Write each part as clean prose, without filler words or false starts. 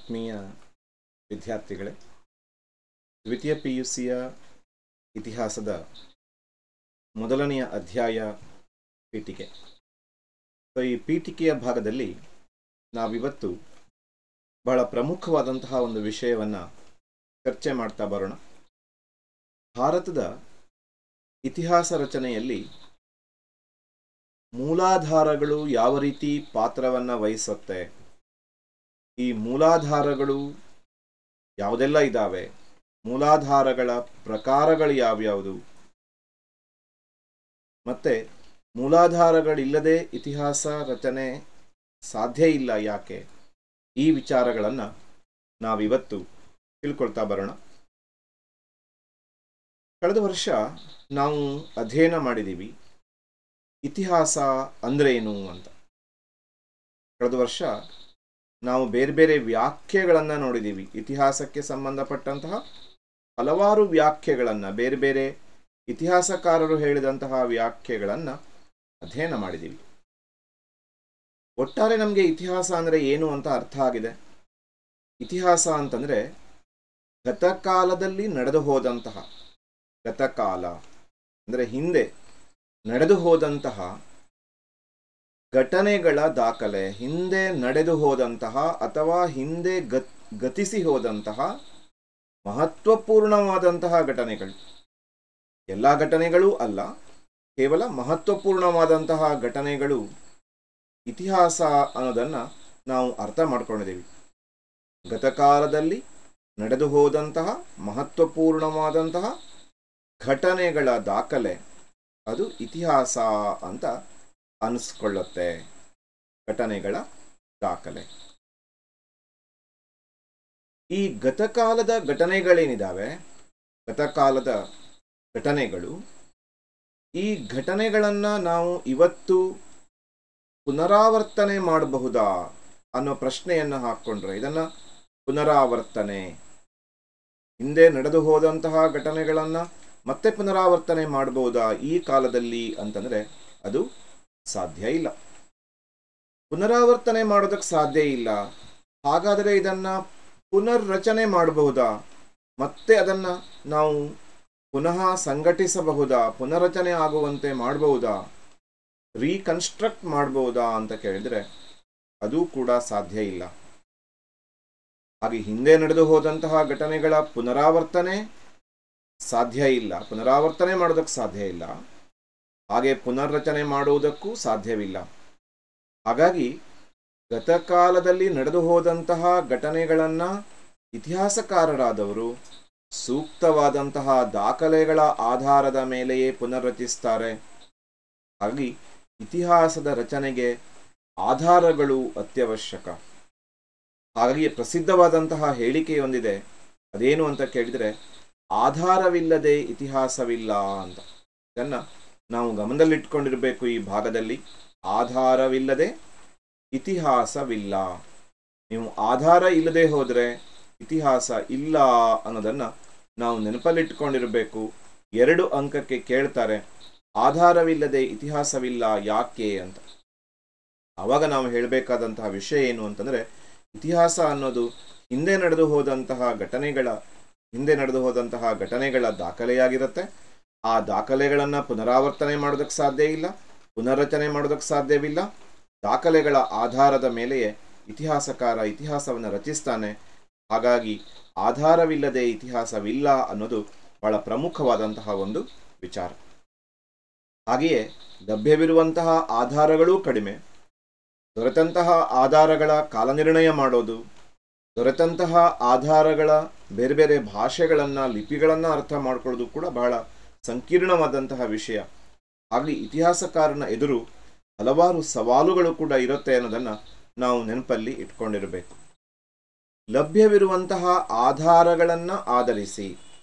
ಆತ್ಮೀಯ ವಿದ್ಯಾರ್ಥಿಗಳೇ, ದ್ವಿತೀಯ PUCಯ ಇತಿಹಾಸದ ಮೊದಲನೆಯ ಅಧ್ಯಾಯ ಪೀಠಿಕೆ. ಈ ಪೀಠಿಕೆಯ ಭಾಗದಲ್ಲಿ ನಾವಿವತ್ತು ಬಹಳ ಪ್ರಮುಖವಾದಂತಹ ಒಂದು ವಿಷಯವನ್ನು ಚರ್ಚೆ ಮಾಡ್ತಾ ಬರೋಣ. ಭಾರತದ ಇತಿಹಾಸ ರಚನೆಯಲ್ಲಿ ಮೂಲಾಧಾರಗಳು ಯಾವ ರೀತಿ ಪಾತ್ರವನ್ನು ವಹಿಸುತ್ತೆ, ಈ ಮೂಲಾಧಾರಗಳು ಯಾವುದೆಲ್ಲ ಇದ್ದಾವೆ, ಮೂಲಾಧಾರಗಳ ಪ್ರಕಾರಗಳು ಯಾವ್ಯಾವುದು, ಮತ್ತೆ ಮೂಲಾಧಾರಗಳಿಲ್ಲದೆ ಇತಿಹಾಸ ರಚನೆ ಸಾಧ್ಯ ಇಲ್ಲ ಯಾಕೆ, ಈ ವಿಚಾರಗಳನ್ನು ನಾವಿವತ್ತು ತಿಳ್ಕೊಳ್ತಾ ಬರೋಣ. ಕಳೆದ ವರ್ಷ ನಾವು ಅಧ್ಯಯನ ಮಾಡಿದ್ದೀವಿ ಇತಿಹಾಸ ಅಂದ್ರೇನು ಅಂತ. ಕಳೆದ ವರ್ಷ ನಾವು ಬೇರೆ ಬೇರೆ ವ್ಯಾಖ್ಯೆಗಳನ್ನು ನೋಡಿದ್ದೀವಿ. ಇತಿಹಾಸಕ್ಕೆ ಸಂಬಂಧಪಟ್ಟಂತಹ ಹಲವಾರು ವ್ಯಾಖ್ಯೆಗಳನ್ನು, ಬೇರೆ ಬೇರೆ ಇತಿಹಾಸಕಾರರು ಹೇಳಿದಂತಹ ವ್ಯಾಖ್ಯೆಗಳನ್ನು ಅಧ್ಯಯನ ಮಾಡಿದ್ದೀವಿ. ಒಟ್ಟಾರೆ ನಮಗೆ ಇತಿಹಾಸ ಅಂದರೆ ಏನು ಅಂತ ಅರ್ಥ ಆಗಿದೆ. ಇತಿಹಾಸ ಅಂತಂದರೆ ಗತಕಾಲದಲ್ಲಿ ನಡೆದು ಹೋದಂತಹ, ಗತಕಾಲ ಅಂದರೆ ಹಿಂದೆ ನಡೆದು ಹೋದಂತಹ ಘಟನೆಗಳ ದಾಖಲೆ, ಹಿಂದೆ ನಡೆದು ಹೋದಂತಹ ಅಥವಾ ಹಿಂದೆ ಗತಿಸಿ ಹೋದಂತಹ ಮಹತ್ವಪೂರ್ಣವಾದಂತಹ ಘಟನೆಗಳು. ಎಲ್ಲ ಘಟನೆಗಳೂ ಅಲ್ಲ, ಕೇವಲ ಮಹತ್ವಪೂರ್ಣವಾದಂತಹ ಘಟನೆಗಳು ಇತಿಹಾಸ ಅನ್ನೋದನ್ನು ನಾವು ಅರ್ಥ ಮಾಡ್ಕೊಂಡಿದ್ದೀವಿ. ಗತಕಾಲದಲ್ಲಿ ನಡೆದು ಹೋದಂತಹ ಮಹತ್ವಪೂರ್ಣವಾದಂತಹ ಘಟನೆಗಳ ದಾಖಲೆ ಅದು ಇತಿಹಾಸ ಅಂತ ಅನಿಸ್ಕೊಳ್ಳುತ್ತೆ. ಘಟನೆಗಳ ದಾಖಲೆ. ಈ ಗತಕಾಲದ ಘಟನೆಗಳೇನಿದ್ದಾವೆ, ಗತಕಾಲದ ಘಟನೆಗಳು, ಈ ಘಟನೆಗಳನ್ನು ನಾವು ಇವತ್ತು ಪುನರಾವರ್ತನೆ ಮಾಡಬಹುದಾ ಅನ್ನೋ ಪ್ರಶ್ನೆಯನ್ನು ಹಾಕ್ಕೊಂಡ್ರೆ, ಇದನ್ನು ಪುನರಾವರ್ತನೆ, ಹಿಂದೆ ನಡೆದು ಹೋದಂತಹ ಘಟನೆಗಳನ್ನು ಮತ್ತೆ ಪುನರಾವರ್ತನೆ ಮಾಡಬಹುದಾ ಈ ಕಾಲದಲ್ಲಿ ಅಂತಂದರೆ ಅದು ಸಾಧ್ಯ ಇಲ್ಲ. ಪುನರಾವರ್ತನೆ ಮಾಡೋದಕ್ಕೆ ಸಾಧ್ಯ ಇಲ್ಲ. ಹಾಗಾದರೆ ಇದನ್ನು ಪುನರ್ರಚನೆ ಮಾಡಬಹುದಾ, ಮತ್ತೆ ಅದನ್ನು ನಾವು ಪುನಃ ಸಂಘಟಿಸಬಹುದಾ, ಪುನರ್ರಚನೆ ಆಗುವಂತೆ ಮಾಡಬಹುದಾ, ರೀಕನ್ಸ್ಟ್ರಕ್ಟ್ ಮಾಡಬಹುದಾ ಅಂತ ಕೇಳಿದರೆ ಅದು ಕೂಡ ಸಾಧ್ಯ ಇಲ್ಲ. ಹಾಗೆ ಹಿಂದೆ ನಡೆದು ಹೋದಂತಹ ಘಟನೆಗಳ ಪುನರಾವರ್ತನೆ ಸಾಧ್ಯ ಇಲ್ಲ, ಪುನರಾವರ್ತನೆ ಮಾಡೋದಕ್ಕೆ ಸಾಧ್ಯ ಇಲ್ಲ. ಹಾಗೆ ಪುನರ್ರಚನೆ ಮಾಡುವುದಕ್ಕೂ ಸಾಧ್ಯವಿಲ್ಲ. ಹಾಗಾಗಿ ಗತಕಾಲದಲ್ಲಿ ನಡೆದು ಹೋದಂತಹ ಘಟನೆಗಳನ್ನು ಇತಿಹಾಸಕಾರರಾದವರು ಸೂಕ್ತವಾದಂತಹ ದಾಖಲೆಗಳ ಆಧಾರದ ಮೇಲೆಯೇ ಪುನರ್ರಚಿಸ್ತಾರೆ. ಹಾಗಾಗಿ ಇತಿಹಾಸದ ರಚನೆಗೆ ಆಧಾರಗಳು ಅತ್ಯವಶ್ಯಕ. ಹಾಗಾಗಿ ಪ್ರಸಿದ್ಧವಾದಂತಹ ಹೇಳಿಕೆಯೊಂದಿದೆ. ಅದೇನು ಅಂತ ಕೇಳಿದರೆ, ಆಧಾರವಿಲ್ಲದೆ ಇತಿಹಾಸವಿಲ್ಲ ಅಂತ. ಇದನ್ನು ನಾವು ಗಮನದಲ್ಲಿಟ್ಕೊಂಡಿರಬೇಕು ಈ ಭಾಗದಲ್ಲಿ. ಆಧಾರವಿಲ್ಲದೆ ಇತಿಹಾಸವಿಲ್ಲ. ನೀವು ಆಧಾರ ಇಲ್ಲದೆ ಹೋದರೆ ಇತಿಹಾಸ ಇಲ್ಲ ಅನ್ನೋದನ್ನು ನಾವು ನೆನಪಲ್ಲಿಟ್ಕೊಂಡಿರಬೇಕು. 2 ಅಂಕಕ್ಕೆ ಕೇಳ್ತಾರೆ, ಆಧಾರವಿಲ್ಲದೆ ಇತಿಹಾಸವಿಲ್ಲ ಯಾಕೆ ಅಂತ. ಆವಾಗ ನಾವು ಹೇಳಬೇಕಾದಂತಹ ವಿಷಯ ಏನು ಅಂತಂದರೆ, ಇತಿಹಾಸ ಅನ್ನೋದು ಹಿಂದೆ ನಡೆದು ಹೋದಂತಹ ಘಟನೆಗಳ ದಾಖಲೆಯಾಗಿರುತ್ತೆ. ಆ ದಾಖಲೆಗಳನ್ನು ಪುನರಾವರ್ತನೆ ಮಾಡೋದಕ್ಕೆ ಸಾಧ್ಯ ಇಲ್ಲ, ಪುನರ್ರಚನೆ ಮಾಡೋದಕ್ಕೆ ಸಾಧ್ಯವಿಲ್ಲ. ದಾಖಲೆಗಳ ಆಧಾರದ ಮೇಲೆಯೇ ಇತಿಹಾಸಕಾರ ಇತಿಹಾಸವನ್ನು ರಚಿಸ್ತಾನೆ. ಹಾಗಾಗಿ ಆಧಾರವಿಲ್ಲದೆ ಇತಿಹಾಸವಿಲ್ಲ ಅನ್ನೋದು ಬಹಳ ಪ್ರಮುಖವಾದಂತಹ ಒಂದು ವಿಚಾರ. ಹಾಗೆಯೇ ಲಭ್ಯವಿರುವಂತಹ ಆಧಾರಗಳೂ ಕಡಿಮೆ. ದೊರೆತಂತಹ ಆಧಾರಗಳ ಕಾಲನಿರ್ಣಯ ಮಾಡೋದು, ದೊರೆತಂತಹ ಆಧಾರಗಳ ಬೇರೆ ಬೇರೆ ಭಾಷೆಗಳನ್ನು, ಲಿಪಿಗಳನ್ನು ಅರ್ಥ ಮಾಡ್ಕೊಳ್ಳೋದು ಕೂಡ ಬಹಳ ಸಂಕೀರ್ಣವಾದಂತಹ ವಿಷಯ. ಹಾಗೆ ಇತಿಹಾಸಕಾರನ ಎದುರು ಹಲವಾರು ಸವಾಲುಗಳು ಕೂಡ ಇರುತ್ತೆ ಅನ್ನೋದನ್ನು ನಾವು ನೆನಪಲ್ಲಿ ಇಟ್ಕೊಂಡಿರಬೇಕು. ಲಭ್ಯವಿರುವಂತಹ ಆಧಾರಗಳನ್ನು ಆಧರಿಸಿ,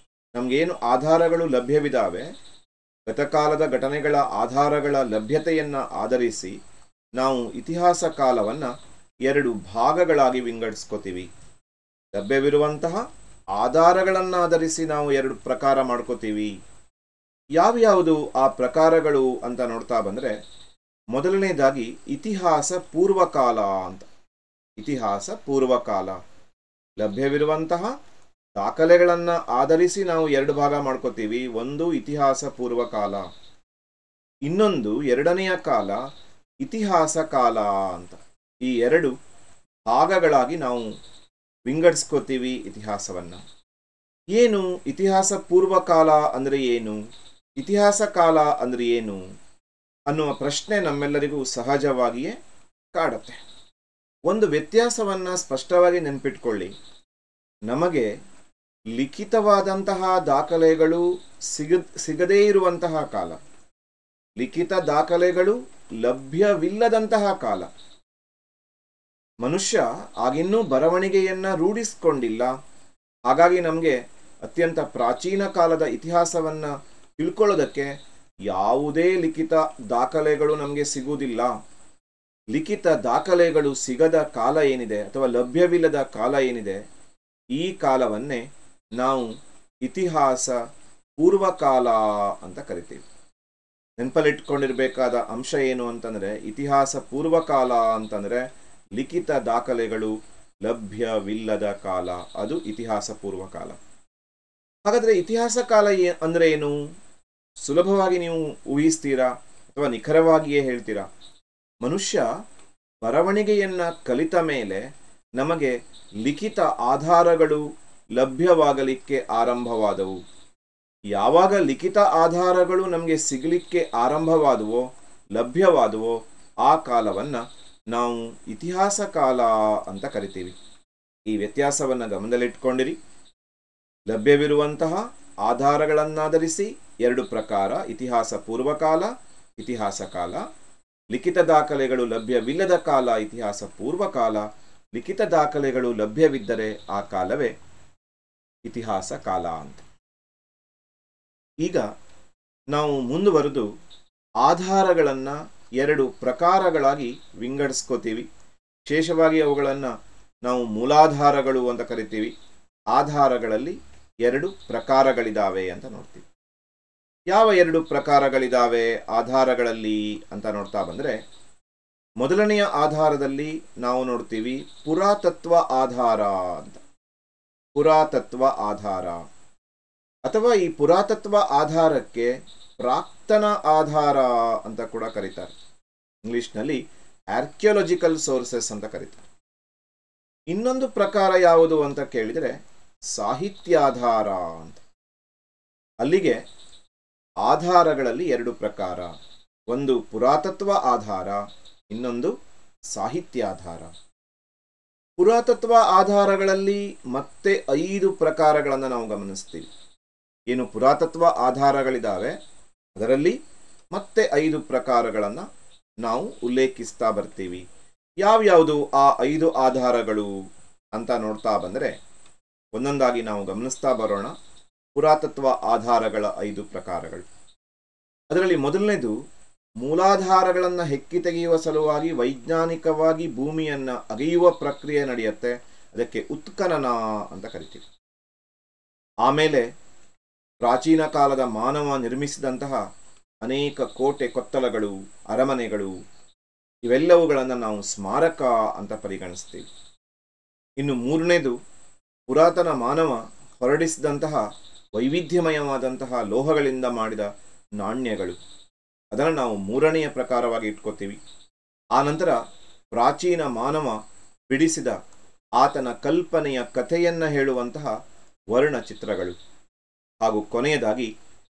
ನಮಗೇನು ಆಧಾರಗಳು ಲಭ್ಯವಿದ್ದಾವೆ, ಗತಕಾಲದ ಘಟನೆಗಳ ಆಧಾರಗಳ ಲಭ್ಯತೆಯನ್ನು ಆಧರಿಸಿ ನಾವು ಇತಿಹಾಸ ಕಾಲವನ್ನು 2 ಭಾಗಗಳಾಗಿ ವಿಂಗಡಿಸ್ಕೋತೀವಿ. ಲಭ್ಯವಿರುವಂತಹ ಆಧಾರಗಳನ್ನು ಆಧರಿಸಿ ನಾವು 2 ಪ್ರಕಾರ ಮಾಡ್ಕೋತೀವಿ. ಯಾವ್ಯಾವುದು ಆ ಪ್ರಕಾರಗಳು ಅಂತ ನೋಡ್ತಾ ಬಂದರೆ, ಮೊದಲನೇದಾಗಿ ಇತಿಹಾಸ ಪೂರ್ವಕಾಲ ಅಂತ. ಇತಿಹಾಸ ಪೂರ್ವಕಾಲ. ಲಭ್ಯವಿರುವಂತಹ ದಾಖಲೆಗಳನ್ನು ಆಧರಿಸಿ ನಾವು ಎರಡು ಭಾಗ ಮಾಡ್ಕೋತೀವಿ. ಒಂದು ಇತಿಹಾಸ ಪೂರ್ವಕಾಲ, ಇನ್ನೊಂದು ಎರಡನೆಯ ಕಾಲ ಇತಿಹಾಸ ಕಾಲ ಅಂತ. ಈ ಎರಡು ಭಾಗಗಳಾಗಿ ನಾವು ವಿಂಗಡಿಸ್ಕೋತೀವಿ ಇತಿಹಾಸವನ್ನು. ಏನು ಇತಿಹಾಸ ಪೂರ್ವಕಾಲ ಅಂದರೆ ಏನು, ಇತಿಹಾಸ ಕಾಲ ಅಂದರೆ ಏನು ಅನ್ನುವ ಪ್ರಶ್ನೆ ನಮ್ಮೆಲ್ಲರಿಗೂ ಸಹಜವಾಗಿಯೇ ಕಾಡುತ್ತೆ. ಒಂದು ವ್ಯತ್ಯಾಸವನ್ನು ಸ್ಪಷ್ಟವಾಗಿ ನೆನಪಿಟ್ಕೊಳ್ಳಿ. ನಮಗೆ ಲಿಖಿತವಾದಂತಹ ದಾಖಲೆಗಳು ಸಿಗದೇ ಇರುವಂತಹ ಕಾಲ, ಲಿಖಿತ ದಾಖಲೆಗಳು ಲಭ್ಯವಿಲ್ಲದಂತಹ ಕಾಲ. ಮನುಷ್ಯ ಆಗಿನ್ನೂ ಬರವಣಿಗೆಯನ್ನು ರೂಢಿಸಿಕೊಂಡಿಲ್ಲ. ಹಾಗಾಗಿ ನಮಗೆ ಅತ್ಯಂತ ಪ್ರಾಚೀನ ಕಾಲದ ಇತಿಹಾಸವನ್ನು ತಿಳ್ಕೊಳ್ಳೋದಕ್ಕೆ ಯಾವುದೇ ಲಿಖಿತ ದಾಖಲೆಗಳು ನಮಗೆ ಸಿಗುವುದಿಲ್ಲ. ಲಿಖಿತ ದಾಖಲೆಗಳು ಸಿಗದ ಕಾಲ ಏನಿದೆ ಅಥವಾ ಲಭ್ಯವಿಲ್ಲದ ಕಾಲ ಏನಿದೆ, ಈ ಕಾಲವನ್ನೇ ನಾವು ಇತಿಹಾಸ ಪೂರ್ವಕಾಲ ಅಂತ ಕರಿತೀವಿ. ನೆನಪಲ್ಲಿಟ್ಕೊಂಡಿರಬೇಕಾದ ಅಂಶ ಏನು ಅಂತಂದರೆ, ಇತಿಹಾಸ ಪೂರ್ವಕಾಲ ಅಂತಂದರೆ ಲಿಖಿತ ದಾಖಲೆಗಳು ಲಭ್ಯವಿಲ್ಲದ ಕಾಲ, ಅದು ಇತಿಹಾಸ ಪೂರ್ವಕಾಲ. ಹಾಗಾದರೆ ಇತಿಹಾಸ ಕಾಲ ಅಂದರೆ ಏನು? ಸುಲಭವಾಗಿ ನೀವು ಊಹಿಸ್ತೀರಾ ಅಥವಾ ನಿಖರವಾಗಿಯೇ ಹೇಳ್ತೀರಾ? ಮನುಷ್ಯ ಬರವಣಿಗೆಯನ್ನು ಕಲಿತ ಮೇಲೆ ನಮಗೆ ಲಿಖಿತ ಆಧಾರಗಳು ಲಭ್ಯವಾಗಲಿಕ್ಕೆ ಆರಂಭವಾದವು. ಯಾವಾಗ ಲಿಖಿತ ಆಧಾರಗಳು ನಮಗೆ ಸಿಗಲಿಕ್ಕೆ ಆರಂಭವಾದವೋ, ಲಭ್ಯವಾದವೋ, ಆ ಕಾಲವನ್ನು ನಾವು ಇತಿಹಾಸ ಕಾಲ ಅಂತ ಕರಿತೀವಿ. ಈ ವ್ಯತ್ಯಾಸವನ್ನು ಗಮನದಲ್ಲಿಟ್ಕೊಂಡಿರಿ. ಲಭ್ಯವಿರುವಂತಹ ಆಧಾರಗಳನ್ನಾಧರಿಸಿ ಎರಡು ಪ್ರಕಾರ: ಇತಿಹಾಸ ಪೂರ್ವಕಾಲ, ಇತಿಹಾಸ ಕಾಲ. ಲಿಖಿತ ದಾಖಲೆಗಳು ಲಭ್ಯವಿಲ್ಲದ ಕಾಲ ಇತಿಹಾಸ ಪೂರ್ವಕಾಲ. ಲಿಖಿತ ದಾಖಲೆಗಳು ಲಭ್ಯವಿದ್ದರೆ ಆ ಕಾಲವೇ ಇತಿಹಾಸ ಕಾಲ ಅಂತ. ಈಗ ನಾವು ಮುಂದುವರೆದು ಆಧಾರಗಳನ್ನು ಎರಡು ಪ್ರಕಾರಗಳಾಗಿ ವಿಂಗಡಿಸ್ಕೋತೀವಿ. ವಿಶೇಷವಾಗಿ ಅವುಗಳನ್ನು ನಾವು ಮೂಲಾಧಾರಗಳು ಅಂತ ಕರಿತೀವಿ. ಆಧಾರಗಳಲ್ಲಿ ಎರಡು ಪ್ರಕಾರಗಳಿದ್ದಾವೆ ಅಂತ ನೋಡ್ತೀವಿ. ಯಾವ ಎರಡು ಪ್ರಕಾರಗಳಿದ್ದಾವೆ ಆಧಾರಗಳಲ್ಲಿ ಅಂತ ನೋಡ್ತಾ ಬಂದರೆ, ಮೊದಲನೆಯ ಆಧಾರದಲ್ಲಿ ನಾವು ನೋಡ್ತೀವಿ ಪುರಾತತ್ವ ಆಧಾರ ಅಂತ. ಪುರಾತತ್ವ ಆಧಾರ ಅಥವಾ ಈ ಪುರಾತತ್ವ ಆಧಾರಕ್ಕೆ ಪ್ರಾಕ್ತನ ಆಧಾರ ಅಂತ ಕೂಡ ಕರೀತಾರೆ. ಇಂಗ್ಲಿಷ್ನಲ್ಲಿ ಆರ್ಕಿಯಾಲಜಿಕಲ್ ಸೋರ್ಸಸ್ ಅಂತ ಕರೀತಾರೆ. ಇನ್ನೊಂದು ಪ್ರಕಾರ ಯಾವುದು ಅಂತ ಕೇಳಿದರೆ ಸಾಹಿತ್ಯಾಧಾರ ಅಂತ. ಅಲ್ಲಿಗೆ ಆಧಾರಗಳಲ್ಲಿ ಎರಡು ಪ್ರಕಾರ: ಒಂದು ಪುರಾತತ್ವ ಆಧಾರ, ಇನ್ನೊಂದು ಸಾಹಿತ್ಯಾಧಾರ. ಪುರಾತತ್ವ ಆಧಾರಗಳಲ್ಲಿ ಮತ್ತೆ 5 ಪ್ರಕಾರಗಳನ್ನು ನಾವು ಗಮನಿಸ್ತೀವಿ. ಏನು ಪುರಾತತ್ವ ಆಧಾರಗಳಿದ್ದಾವೆ ಅದರಲ್ಲಿ ಮತ್ತೆ 5 ಪ್ರಕಾರಗಳನ್ನು ನಾವು ಉಲ್ಲೇಖಿಸ್ತಾ ಬರ್ತೀವಿ. ಯಾವ್ಯಾವುದು ಆ 5 ಆಧಾರಗಳು ಅಂತ ನೋಡ್ತಾ ಬಂದರೆ ಒಂದೊಂದಾಗಿ ನಾವು ಗಮನಿಸ್ತಾ ಬರೋಣ. ಪುರಾತತ್ವ ಆಧಾರಗಳ 5 ಪ್ರಕಾರಗಳು. ಅದರಲ್ಲಿ ಮೊದಲನೇದು, ಮೂಲಾಧಾರಗಳನ್ನು ಹೆಕ್ಕಿ ತೆಗೆಯುವ ಸಲುವಾಗಿ ವೈಜ್ಞಾನಿಕವಾಗಿ ಭೂಮಿಯನ್ನು ಅಗೆಯುವ ಪ್ರಕ್ರಿಯೆ ನಡೆಯುತ್ತೆ. ಅದಕ್ಕೆ ಉತ್ಖನನ ಅಂತ ಕರಿತೀವಿ. ಆಮೇಲೆ ಪ್ರಾಚೀನ ಕಾಲದ ಮಾನವ ನಿರ್ಮಿಸಿದಂತಹ ಅನೇಕ ಕೋಟೆ ಕೊತ್ತಲಗಳು, ಅರಮನೆಗಳು, ಇವೆಲ್ಲವುಗಳನ್ನು ನಾವು ಸ್ಮಾರಕ ಅಂತ ಪರಿಗಣಿಸ್ತೀವಿ. ಇನ್ನು ಮೂರನೇದು, ಪುರಾತನ ಮಾನವ ಹೊರಡಿಸಿದಂತಹ ವೈವಿಧ್ಯಮಯವಾದಂತಹ ಲೋಹಗಳಿಂದ ಮಾಡಿದ ನಾಣ್ಯಗಳು. ಅದನ್ನು ನಾವು ಮೂರನೆಯ ಪ್ರಕಾರವಾಗಿ ಇಟ್ಕೋತೀವಿ. ಆ ನಂತರ ಪ್ರಾಚೀನ ಮಾನವ ಬಿಡಿಸಿದ ಆತನ ಕಲ್ಪನೆಯ ಕಥೆಯನ್ನು ಹೇಳುವಂತಹ ವರ್ಣಚಿತ್ರಗಳು. ಹಾಗೂ ಕೊನೆಯದಾಗಿ,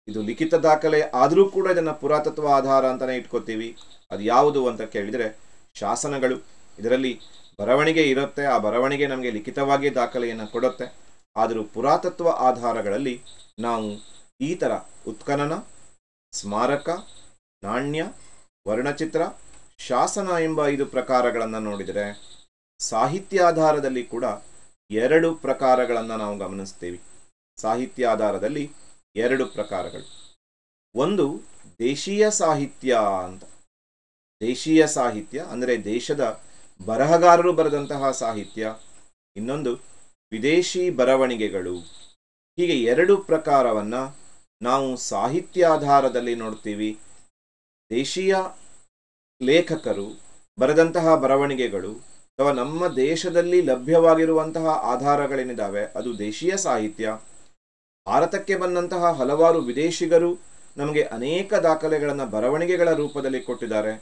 ಇದು ಲಿಖಿತ ದಾಖಲೆ ಆದರೂ ಕೂಡ ಇದನ್ನು ಪುರಾತತ್ವ ಆಧಾರ ಅಂತಲೇ ಇಟ್ಕೋತೀವಿ. ಅದು ಯಾವುದು ಅಂತ ಕೇಳಿದರೆ ಶಾಸನಗಳು. ಇದರಲ್ಲಿ ಬರವಣಿಗೆ ಇರುತ್ತೆ, ಆ ಬರವಣಿಗೆ ನಮಗೆ ಲಿಖಿತವಾಗಿ ದಾಖಲೆಯನ್ನು ಕೊಡುತ್ತೆ. ಆದರೂ ಪುರಾತತ್ವ ಆಧಾರಗಳಲ್ಲಿ ನಾವು ಈ ಥರ ಉತ್ಖನನ, ಸ್ಮಾರಕ, ನಾಣ್ಯ, ವರ್ಣಚಿತ್ರ, ಶಾಸನ ಎಂಬ 5 ಪ್ರಕಾರಗಳನ್ನು ನೋಡಿದರೆ, ಸಾಹಿತ್ಯಾಧಾರದಲ್ಲಿ ಕೂಡ 2 ಪ್ರಕಾರಗಳನ್ನು ನಾವು ಗಮನಿಸ್ತೀವಿ. ಸಾಹಿತ್ಯಾಧಾರದಲ್ಲಿ 2 ಪ್ರಕಾರಗಳು. ಒಂದು ದೇಶೀಯ ಸಾಹಿತ್ಯ ಅಂತ. ದೇಶೀಯ ಸಾಹಿತ್ಯ ಅಂದರೆ ದೇಶದ ಬರಹಗಾರರು ಬರೆದಂತಹ ಸಾಹಿತ್ಯ. ಇನ್ನೊಂದು ವಿದೇಶಿ ಬರವಣಿಗೆಗಳು. ಹೀಗೆ 2 ಪ್ರಕಾರವನ್ನು ನಾವು ಸಾಹಿತ್ಯಾಧಾರದಲ್ಲಿ ನೋಡ್ತೀವಿ. ದೇಶೀಯ ಲೇಖಕರು ಬರೆದಂತಹ ಬರವಣಿಗೆಗಳು ಅಥವಾ ನಮ್ಮ ದೇಶದಲ್ಲಿ ಲಭ್ಯವಾಗಿರುವಂತಹ ಆಧಾರಗಳೇನಿದ್ದಾವೆ ಅದು ದೇಶೀಯ ಸಾಹಿತ್ಯ. ಭಾರತಕ್ಕೆ ಬಂದಂತಹ ಹಲವಾರು ವಿದೇಶಿಗರು ನಮಗೆ ಅನೇಕ ದಾಖಲೆಗಳನ್ನು ಬರವಣಿಗೆಗಳ ರೂಪದಲ್ಲಿ ಕೊಟ್ಟಿದ್ದಾರೆ.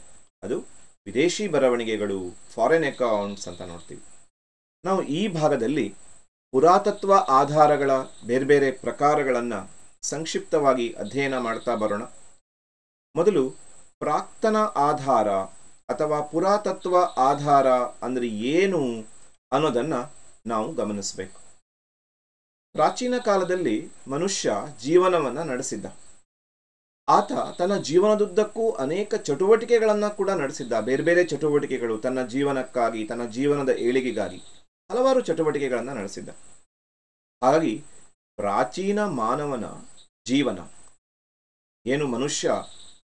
ಅದು ವಿದೇಶಿ ಬರವಣಿಗೆಗಳು, ಫಾರಿನ್ ಅಕೌಂಟ್ಸ್ ಅಂತ ನೋಡ್ತೀವಿ. ನಾವು ಈ ಭಾಗದಲ್ಲಿ ಪುರಾತತ್ವ ಆಧಾರಗಳ ಬೇರೆ ಬೇರೆ ಪ್ರಕಾರಗಳನ್ನು ಸಂಕ್ಷಿಪ್ತವಾಗಿ ಅಧ್ಯಯನ ಮಾಡ್ತಾ ಬರೋಣ. ಮೊದಲು ಪ್ರಾಕ್ತನ ಆಧಾರ ಅಥವಾ ಪುರಾತತ್ವ ಆಧಾರ ಅಂದರೆ ಏನು ಅನ್ನೋದನ್ನು ನಾವು ಗಮನಿಸಬೇಕು. ಪ್ರಾಚೀನ ಕಾಲದಲ್ಲಿ ಮನುಷ್ಯ ಜೀವನವನ್ನು ನಡೆಸಿದ್ದ. ಆತ ತನ್ನ ಜೀವನದುದ್ದಕ್ಕೂ ಅನೇಕ ಚಟುವಟಿಕೆಗಳನ್ನು ಕೂಡ ನಡೆಸಿದ್ದ. ಬೇರೆ ಬೇರೆ ಚಟುವಟಿಕೆಗಳು, ತನ್ನ ಜೀವನಕ್ಕಾಗಿ, ತನ್ನ ಜೀವನದ ಏಳಿಗೆಗಾಗಿ ಹಲವಾರು ಚಟುವಟಿಕೆಗಳನ್ನು ನಡೆಸಿದ್ದ. ಹಾಗಾಗಿ ಪ್ರಾಚೀನ ಮಾನವನ ಜೀವನ, ಏನು ಮನುಷ್ಯ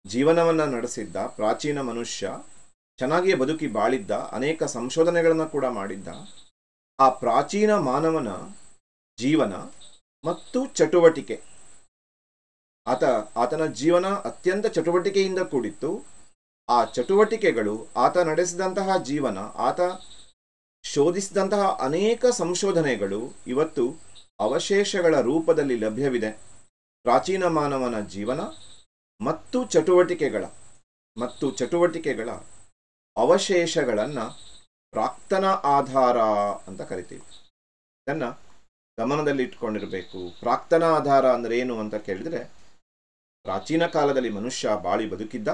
ಜೀವನವನ್ನು ನಡೆಸಿದ್ದ, ಪ್ರಾಚೀನ ಮನುಷ್ಯ ಚೆನ್ನಾಗಿಯೇ ಬದುಕಿ ಬಾಳಿದ್ದ, ಅನೇಕ ಸಂಶೋಧನೆಗಳನ್ನು ಕೂಡ ಮಾಡಿದ್ದ. ಆ ಪ್ರಾಚೀನ ಮಾನವನ ಜೀವನ ಮತ್ತು ಚಟುವಟಿಕೆ, ಆತನ ಜೀವನ ಅತ್ಯಂತ ಚಟುವಟಿಕೆಯಿಂದ ಕೂಡಿತ್ತು. ಆ ಚಟುವಟಿಕೆಗಳು, ಆತ ನಡೆಸಿದಂತಹ ಜೀವನ, ಆತ ಶೋಧಿಸಿದಂತಹ ಅನೇಕ ಸಂಶೋಧನೆಗಳು ಇವತ್ತು ಅವಶೇಷಗಳ ರೂಪದಲ್ಲಿ ಲಭ್ಯವಿದೆ. ಪ್ರಾಚೀನ ಮಾನವನ ಜೀವನ ಮತ್ತು ಚಟುವಟಿಕೆಗಳ ಅವಶೇಷಗಳನ್ನು ಪ್ರಾಕ್ತನ ಆಧಾರ ಅಂತ ಕರಿತೀವಿ. ಇದನ್ನು ಗಮನದಲ್ಲಿ ಇಟ್ಕೊಂಡಿರಬೇಕು. ಪ್ರಾಕ್ತನ ಆಧಾರ ಅಂದರೆ ಏನು ಅಂತ ಕೇಳಿದರೆ, ಪ್ರಾಚೀನ ಕಾಲದಲ್ಲಿ ಮನುಷ್ಯ ಬಾಳಿ ಬದುಕಿದ್ದ,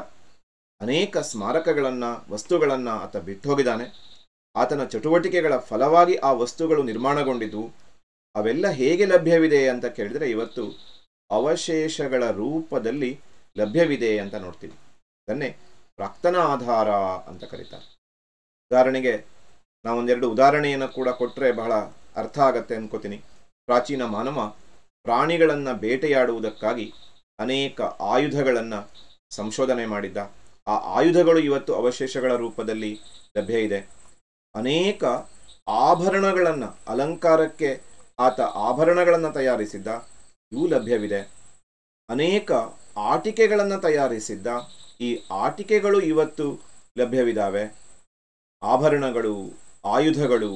ಅನೇಕ ಸ್ಮಾರಕಗಳನ್ನು, ವಸ್ತುಗಳನ್ನು ಆತ ಬಿಟ್ಟು ಹೋಗಿದ್ದಾನೆ. ಆತನ ಚಟುವಟಿಕೆಗಳ ಫಲವಾಗಿ ಆ ವಸ್ತುಗಳು ನಿರ್ಮಾಣಗೊಂಡಿದ್ದು. ಅವೆಲ್ಲ ಹೇಗೆ ಲಭ್ಯವಿದೆ ಅಂತ ಕೇಳಿದರೆ ಇವತ್ತು ಅವಶೇಷಗಳ ರೂಪದಲ್ಲಿ ಲಭ್ಯವಿದೆ ಅಂತ ನೋಡ್ತೀವಿ. ಅದನ್ನೇ ಪ್ರಾಕ್ತನ ಆಧಾರ ಅಂತ ಕರೀತಾರೆ. ಉದಾಹರಣೆಗೆ ನಾವೊಂದೆರಡು ಉದಾಹರಣೆಯನ್ನು ಕೂಡ ಕೊಟ್ಟರೆ ಬಹಳ ಅರ್ಥ ಆಗತ್ತೆ ಅನ್ಕೋತೀನಿ. ಪ್ರಾಚೀನ ಮಾನವ ಪ್ರಾಣಿಗಳನ್ನು ಬೇಟೆಯಾಡುವುದಕ್ಕಾಗಿ ಅನೇಕ ಆಯುಧಗಳನ್ನು ಸಂಶೋಧನೆ ಮಾಡಿದ್ದ. ಆ ಆಯುಧಗಳು ಇವತ್ತು ಅವಶೇಷಗಳ ರೂಪದಲ್ಲಿ ಲಭ್ಯ ಇದೆ. ಅನೇಕ ಆಭರಣಗಳನ್ನು, ಅಲಂಕಾರಕ್ಕೆ ಆತ ಆಭರಣಗಳನ್ನು ತಯಾರಿಸಿದ್ದ, ಇವು ಲಭ್ಯವಿದೆ. ಅನೇಕ ಆಟಿಕೆಗಳನ್ನು ತಯಾರಿಸಿದ್ದ, ಈ ಆಟಿಕೆಗಳು ಇವತ್ತು ಲಭ್ಯವಿದ್ದಾವೆ. ಆಭರಣಗಳು, ಆಯುಧಗಳು,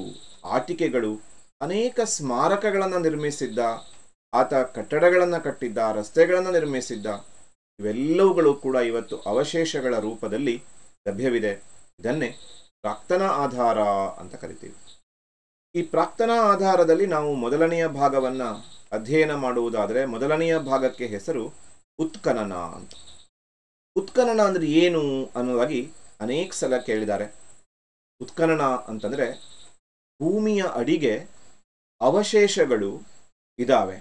ಆಟಿಕೆಗಳು, ಅನೇಕ ಸ್ಮಾರಕಗಳನ್ನು ನಿರ್ಮಿಸಿದ್ದ, ಆತ ಕಟ್ಟಡಗಳನ್ನು ಕಟ್ಟಿದ್ದ, ರಸ್ತೆಗಳನ್ನು ನಿರ್ಮಿಸಿದ್ದ. ಇವೆಲ್ಲವುಗಳು ಕೂಡ ಇವತ್ತು ಅವಶೇಷಗಳ ರೂಪದಲ್ಲಿ ಲಭ್ಯವಿದೆ. ಇದನ್ನೇ ಪ್ರಾಕ್ತನ ಆಧಾರ ಅಂತ ಕರಿತೀವಿ. ಈ ಪ್ರಾಕ್ತನ ಆಧಾರದಲ್ಲಿ ನಾವು ಮೊದಲನೆಯ ಭಾಗವನ್ನು ಅಧ್ಯಯನ ಮಾಡುವುದಾದರೆ, ಮೊದಲನೆಯ ಭಾಗಕ್ಕೆ ಹೆಸರು ಉತ್ಖನನ ಅಂತ. ಉತ್ಖನನ ಅಂದರೆ ಏನು ಅನ್ನೋದಾಗಿ ಅನೇಕ ಸಲ ಕೇಳಿದ್ದಾರೆ. ಉತ್ಖನನ ಅಂತಂದರೆ ಭೂಮಿಯ ಅಡಿಗೆ ಅವಶೇಷಗಳು ಇದ್ದಾವೆ.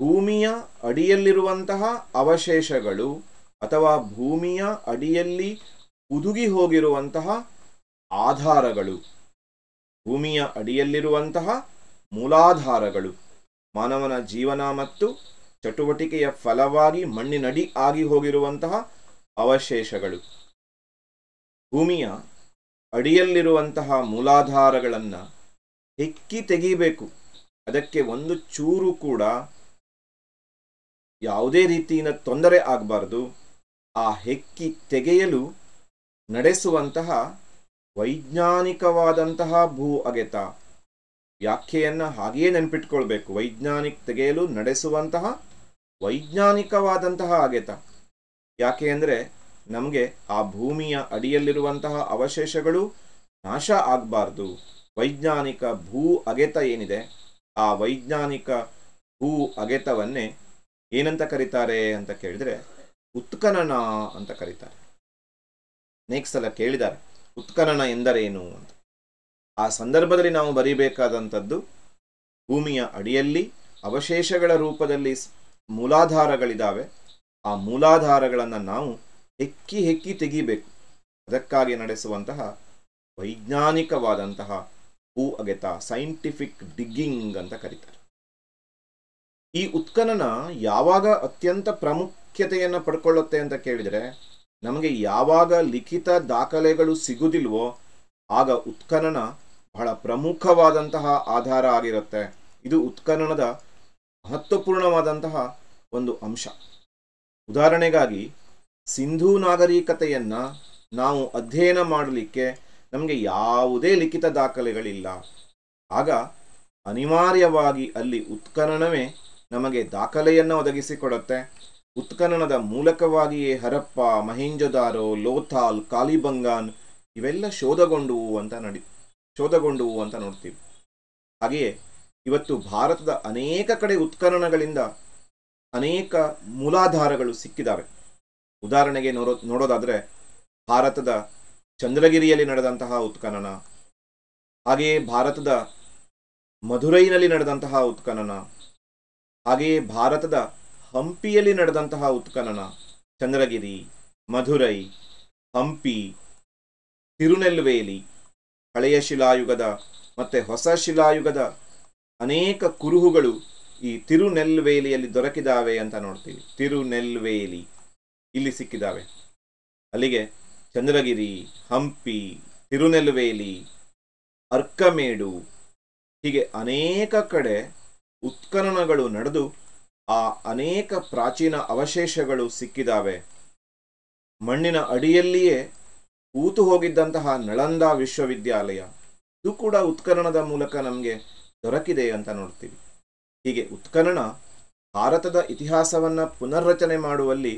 ಭೂಮಿಯ ಅಡಿಯಲ್ಲಿರುವಂತಹ ಅವಶೇಷಗಳು ಅಥವಾ ಭೂಮಿಯ ಅಡಿಯಲ್ಲಿ ಹುದುಗಿ ಹೋಗಿರುವಂತಹ ಆಧಾರಗಳು, ಭೂಮಿಯ ಅಡಿಯಲ್ಲಿರುವಂತಹ ಮೂಲಾಧಾರಗಳು, ಮಾನವನ ಜೀವನ ಮತ್ತು ಚಟುವಟಿಕೆಯ ಫಲವಾಗಿ ಮಣ್ಣಿನಡಿ ಆಗಿ ಹೋಗಿರುವಂತಹ ಅವಶೇಷಗಳು. ಭೂಮಿಯ ಅಡಿಯಲ್ಲಿರುವಂತಹ ಮೂಲಾಧಾರಗಳನ್ನು ಹೆಕ್ಕಿ ತೆಗೀಬೇಕು. ಅದಕ್ಕೆ ಒಂದು ಚೂರು ಕೂಡ ಯಾವುದೇ ರೀತಿಯಿಂದ ತೊಂದರೆ ಆಗಬಾರ್ದು. ಆ ಹೆಕ್ಕಿ ತೆಗೆಯಲು ನಡೆಸುವಂತಹ ವೈಜ್ಞಾನಿಕವಾದಂತಹ ಭೂ ಅಗೆತ, ವ್ಯಾಖ್ಯೆಯನ್ನು ಹಾಗೆಯೇ ನೆನಪಿಟ್ಕೊಳ್ಬೇಕು. ತೆಗೆಯಲು ನಡೆಸುವಂತಹ ವೈಜ್ಞಾನಿಕವಾದಂತಹ ಅಗೆತ. ಯಾಕೆ ಅಂದರೆ ನಮಗೆ ಆ ಭೂಮಿಯ ಅಡಿಯಲ್ಲಿರುವಂತಹ ಅವಶೇಷಗಳು ನಾಶ ಆಗಬಾರ್ದು. ವೈಜ್ಞಾನಿಕ ಭೂ ಅಗೆತ ಏನಿದೆ, ಆ ವೈಜ್ಞಾನಿಕ ಭೂ ಅಗೆತವನ್ನೇ ಏನಂತ ಕರೀತಾರೆ ಅಂತ ಕೇಳಿದರೆ ಉತ್ಖನನ ಅಂತ ಕರೀತಾರೆ. ನೆಕ್ಸ್ಟ್ ಸಲ ಕೇಳಿದ್ದಾರೆ ಉತ್ಖನನ ಎಂದರೇನು ಅಂತ. ಆ ಸಂದರ್ಭದಲ್ಲಿ ನಾವು ಬರೀಬೇಕಾದಂಥದ್ದು, ಭೂಮಿಯ ಅಡಿಯಲ್ಲಿ ಅವಶೇಷಗಳ ರೂಪದಲ್ಲಿ ಮೂಲಾಧಾರಗಳಿದ್ದಾವೆ. ಆ ಮೂಲಾಧಾರಗಳನ್ನು ನಾವು ಹೆಕ್ಕಿ ಹೆಕ್ಕಿ ತೆಗಿಬೇಕು. ಅದಕ್ಕಾಗಿ ನಡೆಸುವಂತಹ ವೈಜ್ಞಾನಿಕವಾದಂತಹ ಭೂ ಅಗೆತ, ಸೈಂಟಿಫಿಕ್ ಡಿಗ್ಗಿಂಗ್ ಅಂತ ಕರೀತಾರೆ. ಈ ಉತ್ಖನನ ಯಾವಾಗ ಅತ್ಯಂತ ಪ್ರಾಮುಖ್ಯತೆಯನ್ನು ಪಡ್ಕೊಳ್ಳುತ್ತೆ ಅಂತ ಕೇಳಿದರೆ, ನಮಗೆ ಯಾವಾಗ ಲಿಖಿತ ದಾಖಲೆಗಳು ಸಿಗುವುದಿಲ್ವೋ ಆಗ ಉತ್ಖನನ ಬಹಳ ಪ್ರಮುಖವಾದಂತಹ ಆಧಾರ ಆಗಿರುತ್ತೆ. ಇದು ಉತ್ಖನನದ ಮಹತ್ವಪೂರ್ಣವಾದಂತಹ ಒಂದು ಅಂಶ. ಉದಾಹರಣೆಗಾಗಿ ಸಿಂಧೂ ನಾಗರಿಕತೆಯನ್ನು ನಾವು ಅಧ್ಯಯನ ಮಾಡಲಿಕ್ಕೆ ನಮಗೆ ಯಾವುದೇ ಲಿಖಿತ ದಾಖಲೆಗಳಿಲ್ಲ. ಆಗ ಅನಿವಾರ್ಯವಾಗಿ ಅಲ್ಲಿ ಉತ್ಖನನವೇ ನಮಗೆ ದಾಖಲೆಯನ್ನು ಒದಗಿಸಿಕೊಡುತ್ತೆ. ಉತ್ಖನನದ ಮೂಲಕವಾಗಿಯೇ ಹರಪ್ಪ, ಮಹೇಂಜೋದಾರೋ, ಲೋಥಾಲ್, ಕಾಲಿಬಂಗಾನ್ ಇವೆಲ್ಲ ಶೋಧಗೊಂಡುವು ಅಂತ ನೋಡ್ತೀವಿ. ಹಾಗೆಯೇ ಇವತ್ತು ಭಾರತದ ಅನೇಕ ಕಡೆ ಉತ್ಖನನಗಳಿಂದ ಅನೇಕ ಮೂಲಾಧಾರಗಳು ಸಿಕ್ಕಿದ್ದಾವೆ. ಉದಾಹರಣೆಗೆ ನೋಡೋದಾದರೆ ಭಾರತದ ಚಂದ್ರಗಿರಿಯಲ್ಲಿ ನಡೆದಂತಹ ಉತ್ಖನನ, ಹಾಗೆಯೇ ಭಾರತದ ಮಧುರೈನಲ್ಲಿ ನಡೆದಂತಹ ಉತ್ಖನನ, ಹಾಗೆಯೇ ಭಾರತದ ಹಂಪಿಯಲ್ಲಿ ನಡೆದಂತಹ ಉತ್ಖನನ, ಚಂದ್ರಗಿರಿ, ಮಧುರೈ, ಹಂಪಿ, ತಿರುನೆಲ್ವೇಲಿ, ಹಳೆಯ ಶಿಲಾಯುಗದ ಮತ್ತು ಹೊಸ ಶಿಲಾಯುಗದ ಅನೇಕ ಕುರುಹುಗಳು ಈ ತಿರುನೆಲ್ವೇಲಿಯಲ್ಲಿ ದೊರಕಿದಾವೆ ಅಂತ ನೋಡ್ತೀವಿ. ತಿರುನೆಲ್ವೇಲಿ ಇಲ್ಲಿ ಸಿಕ್ಕಿದಾವೆ. ಅಲ್ಲಿಗೆ ಚಂದ್ರಗಿರಿ, ಹಂಪಿ, ತಿರುನೆಲ್ವೇಲಿ, ಅರ್ಕಮೇಡು ಹೀಗೆ ಅನೇಕ ಕಡೆ ಉತ್ಖನನಗಳು ನಡೆದು ಆ ಅನೇಕ ಪ್ರಾಚೀನ ಅವಶೇಷಗಳು ಸಿಕ್ಕಿದಾವೆ. ಮಣ್ಣಿನ ಅಡಿಯಲ್ಲಿಯೇ ಕೂತು ಹೋಗಿದ್ದಂತಹ ನಳಂದ ವಿಶ್ವವಿದ್ಯಾಲಯ ಇದು ಕೂಡ ಉತ್ಖನನದ ಮೂಲಕ ನಮಗೆ ದೊರಕಿದೆ ಅಂತ ನೋಡ್ತೀವಿ. ಹೀಗೆ ಉತ್ಖನನ ಭಾರತದ ಇತಿಹಾಸವನ್ನು ಪುನರ್ರಚನೆ ಮಾಡುವಲ್ಲಿ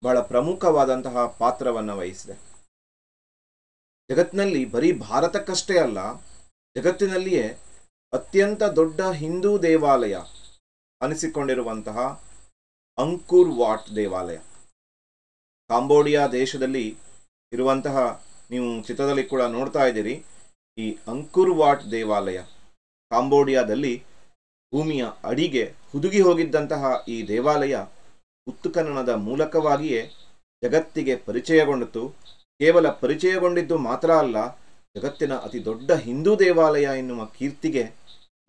ಬಹಳ ಪ್ರಮುಖವಾದಂತಹ ಪಾತ್ರವನ್ನು ವಹಿಸಿದೆ. ಜಗತ್ತಿನಲ್ಲಿ ಬರೀ ಭಾರತಕ್ಕಷ್ಟೇ ಅಲ್ಲ, ಜಗತ್ತಿನಲ್ಲಿಯೇ ಅತ್ಯಂತ ದೊಡ್ಡ ಹಿಂದೂ ದೇವಾಲಯ ಅನಿಸಿಕೊಂಡಿರುವಂತಹ ಅಂಕುರ್ ವಾಟ್ ದೇವಾಲಯ ಕಾಂಬೋಡಿಯಾ ದೇಶದಲ್ಲಿ ಇರುವಂತಹ, ನೀವು ಚಿತ್ರದಲ್ಲಿ ಕೂಡ ನೋಡ್ತಾ ಇದ್ದೀರಿ, ಈ ಅಂಕುರ್ ವಾಟ್ ದೇವಾಲಯ ಕಾಂಬೋಡಿಯಾದಲ್ಲಿ ಭೂಮಿಯ ಅಡಿಗೆ ಹುದುಗಿ ಹೋಗಿದ್ದಂತಹ ಈ ದೇವಾಲಯ ಉತ್ಖನನದ ಮೂಲಕವಾಗಿಯೇ ಜಗತ್ತಿಗೆ ಪರಿಚಯಗೊಂಡಿತು. ಕೇವಲ ಪರಿಚಯಗೊಂಡಿದ್ದು ಮಾತ್ರ ಅಲ್ಲ, ಜಗತ್ತಿನ ಅತಿ ದೊಡ್ಡ ಹಿಂದೂ ದೇವಾಲಯ ಎನ್ನುವ ಕೀರ್ತಿಗೆ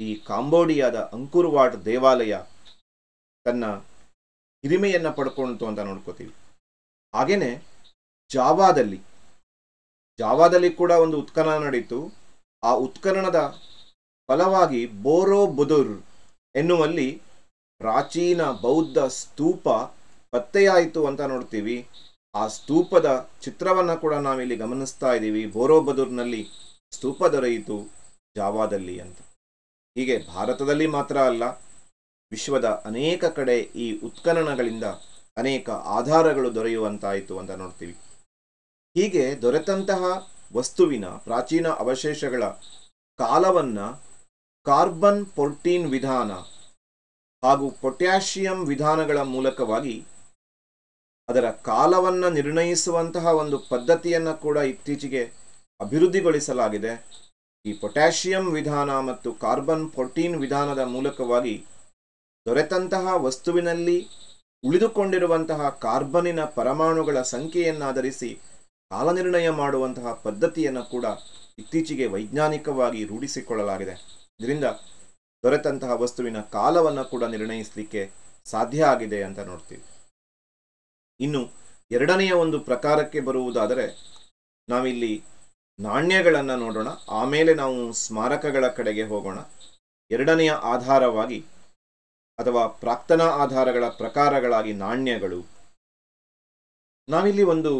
ಈ ಕಾಂಬೋಡಿಯಾದ ಅಂಕುರ್ ವಾಟ್ ದೇವಾಲಯ ತನ್ನ ಹಿರಿಮೆಯನ್ನು ಪಡ್ಕೊಳ್ತು ಅಂತ ನೋಡ್ಕೋತೀವಿ. ಹಾಗೇನೆ ಜಾವಾದಲ್ಲಿ ಕೂಡ ಒಂದು ಉತ್ಖನನ ನಡೀತು. ಆ ಉತ್ಖನನದ ಫಲವಾಗಿ ಬೋರೋಬುದುರ್ ಎನ್ನುವಲ್ಲಿ ಪ್ರಾಚೀನ ಬೌದ್ಧ ಸ್ತೂಪ ಪತ್ತೆಯಾಯಿತು ಅಂತ ನೋಡ್ತೀವಿ. ಆ ಸ್ತೂಪದ ಚಿತ್ರವನ್ನು ಕೂಡ ನಾವಿಲ್ಲಿ ಗಮನಿಸ್ತಾ ಇದ್ದೀವಿ. ಬೋರೋಬದುರ್ನಲ್ಲಿ ಸ್ತೂಪ ದೊರೆಯಿತು ಜಾವಾದಲ್ಲಿ ಅಂತ. ಹೀಗೆ ಭಾರತದಲ್ಲಿ ಮಾತ್ರ ಅಲ್ಲ, ವಿಶ್ವದ ಅನೇಕ ಕಡೆ ಈ ಉತ್ಖನನಗಳಿಂದ ಅನೇಕ ಆಧಾರಗಳು ದೊರೆಯುವಂತಾಯಿತು ಅಂತ ನೋಡ್ತೀವಿ. ಹೀಗೆ ದೊರೆತಂತಹ ವಸ್ತುವಿನ ಪ್ರಾಚೀನ ಅವಶೇಷಗಳ ಕಾಲವನ್ನು ಕಾರ್ಬನ್ 14 ವಿಧಾನ ಹಾಗೂ ಪೊಟ್ಯಾಷಿಯಂ ವಿಧಾನಗಳ ಮೂಲಕವಾಗಿ ಅದರ ಕಾಲವನ್ನು ನಿರ್ಣಯಿಸುವಂತಹ ಒಂದು ಪದ್ಧತಿಯನ್ನು ಕೂಡ ಇತ್ತೀಚೆಗೆ ಅಭಿವೃದ್ಧಿಗೊಳಿಸಲಾಗಿದೆ. ಈ ಪೊಟ್ಯಾಷಿಯಂ ವಿಧಾನ ಮತ್ತು ಕಾರ್ಬನ್ 14 ವಿಧಾನದ ಮೂಲಕವಾಗಿ ದೊರೆತಂತಹ ವಸ್ತುವಿನಲ್ಲಿ ಉಳಿದುಕೊಂಡಿರುವಂತಹ ಕಾರ್ಬನ್ನಿನ ಪರಮಾಣುಗಳ ಸಂಖ್ಯೆಯನ್ನಾಧರಿಸಿ ಕಾಲನಿರ್ಣಯ ಮಾಡುವಂತಹ ಪದ್ಧತಿಯನ್ನು ಕೂಡ ಇತ್ತೀಚೆಗೆ ವೈಜ್ಞಾನಿಕವಾಗಿ ರೂಢಿಸಿಕೊಳ್ಳಲಾಗಿದೆ. ಇದರಿಂದ ದೊರೆತಂತಹ ವಸ್ತುವಿನ ಕಾಲವನ್ನು ಕೂಡ ನಿರ್ಣಯಿಸಲಿಕ್ಕೆ ಸಾಧ್ಯ ಆಗಿದೆ ಅಂತ ನೋಡ್ತೀವಿ. ಇನ್ನು ಎರಡನೆಯ ಒಂದು ಪ್ರಕಾರಕ್ಕೆ ಬರುವುದಾದರೆ ನಾವಿಲ್ಲಿ ನಾಣ್ಯಗಳನ್ನು ನೋಡೋಣ, ಆಮೇಲೆ ನಾವು ಸ್ಮಾರಕಗಳ ಕಡೆಗೆ ಹೋಗೋಣ. ಎರಡನೆಯ ಆಧಾರವಾಗಿ ಅಥವಾ ಪ್ರಾಕ್ತನ ಆಧಾರಗಳ ಪ್ರಕಾರಗಳಾಗಿ ನಾಣ್ಯಗಳು. ನಾವಿಲ್ಲಿ ಒಂದು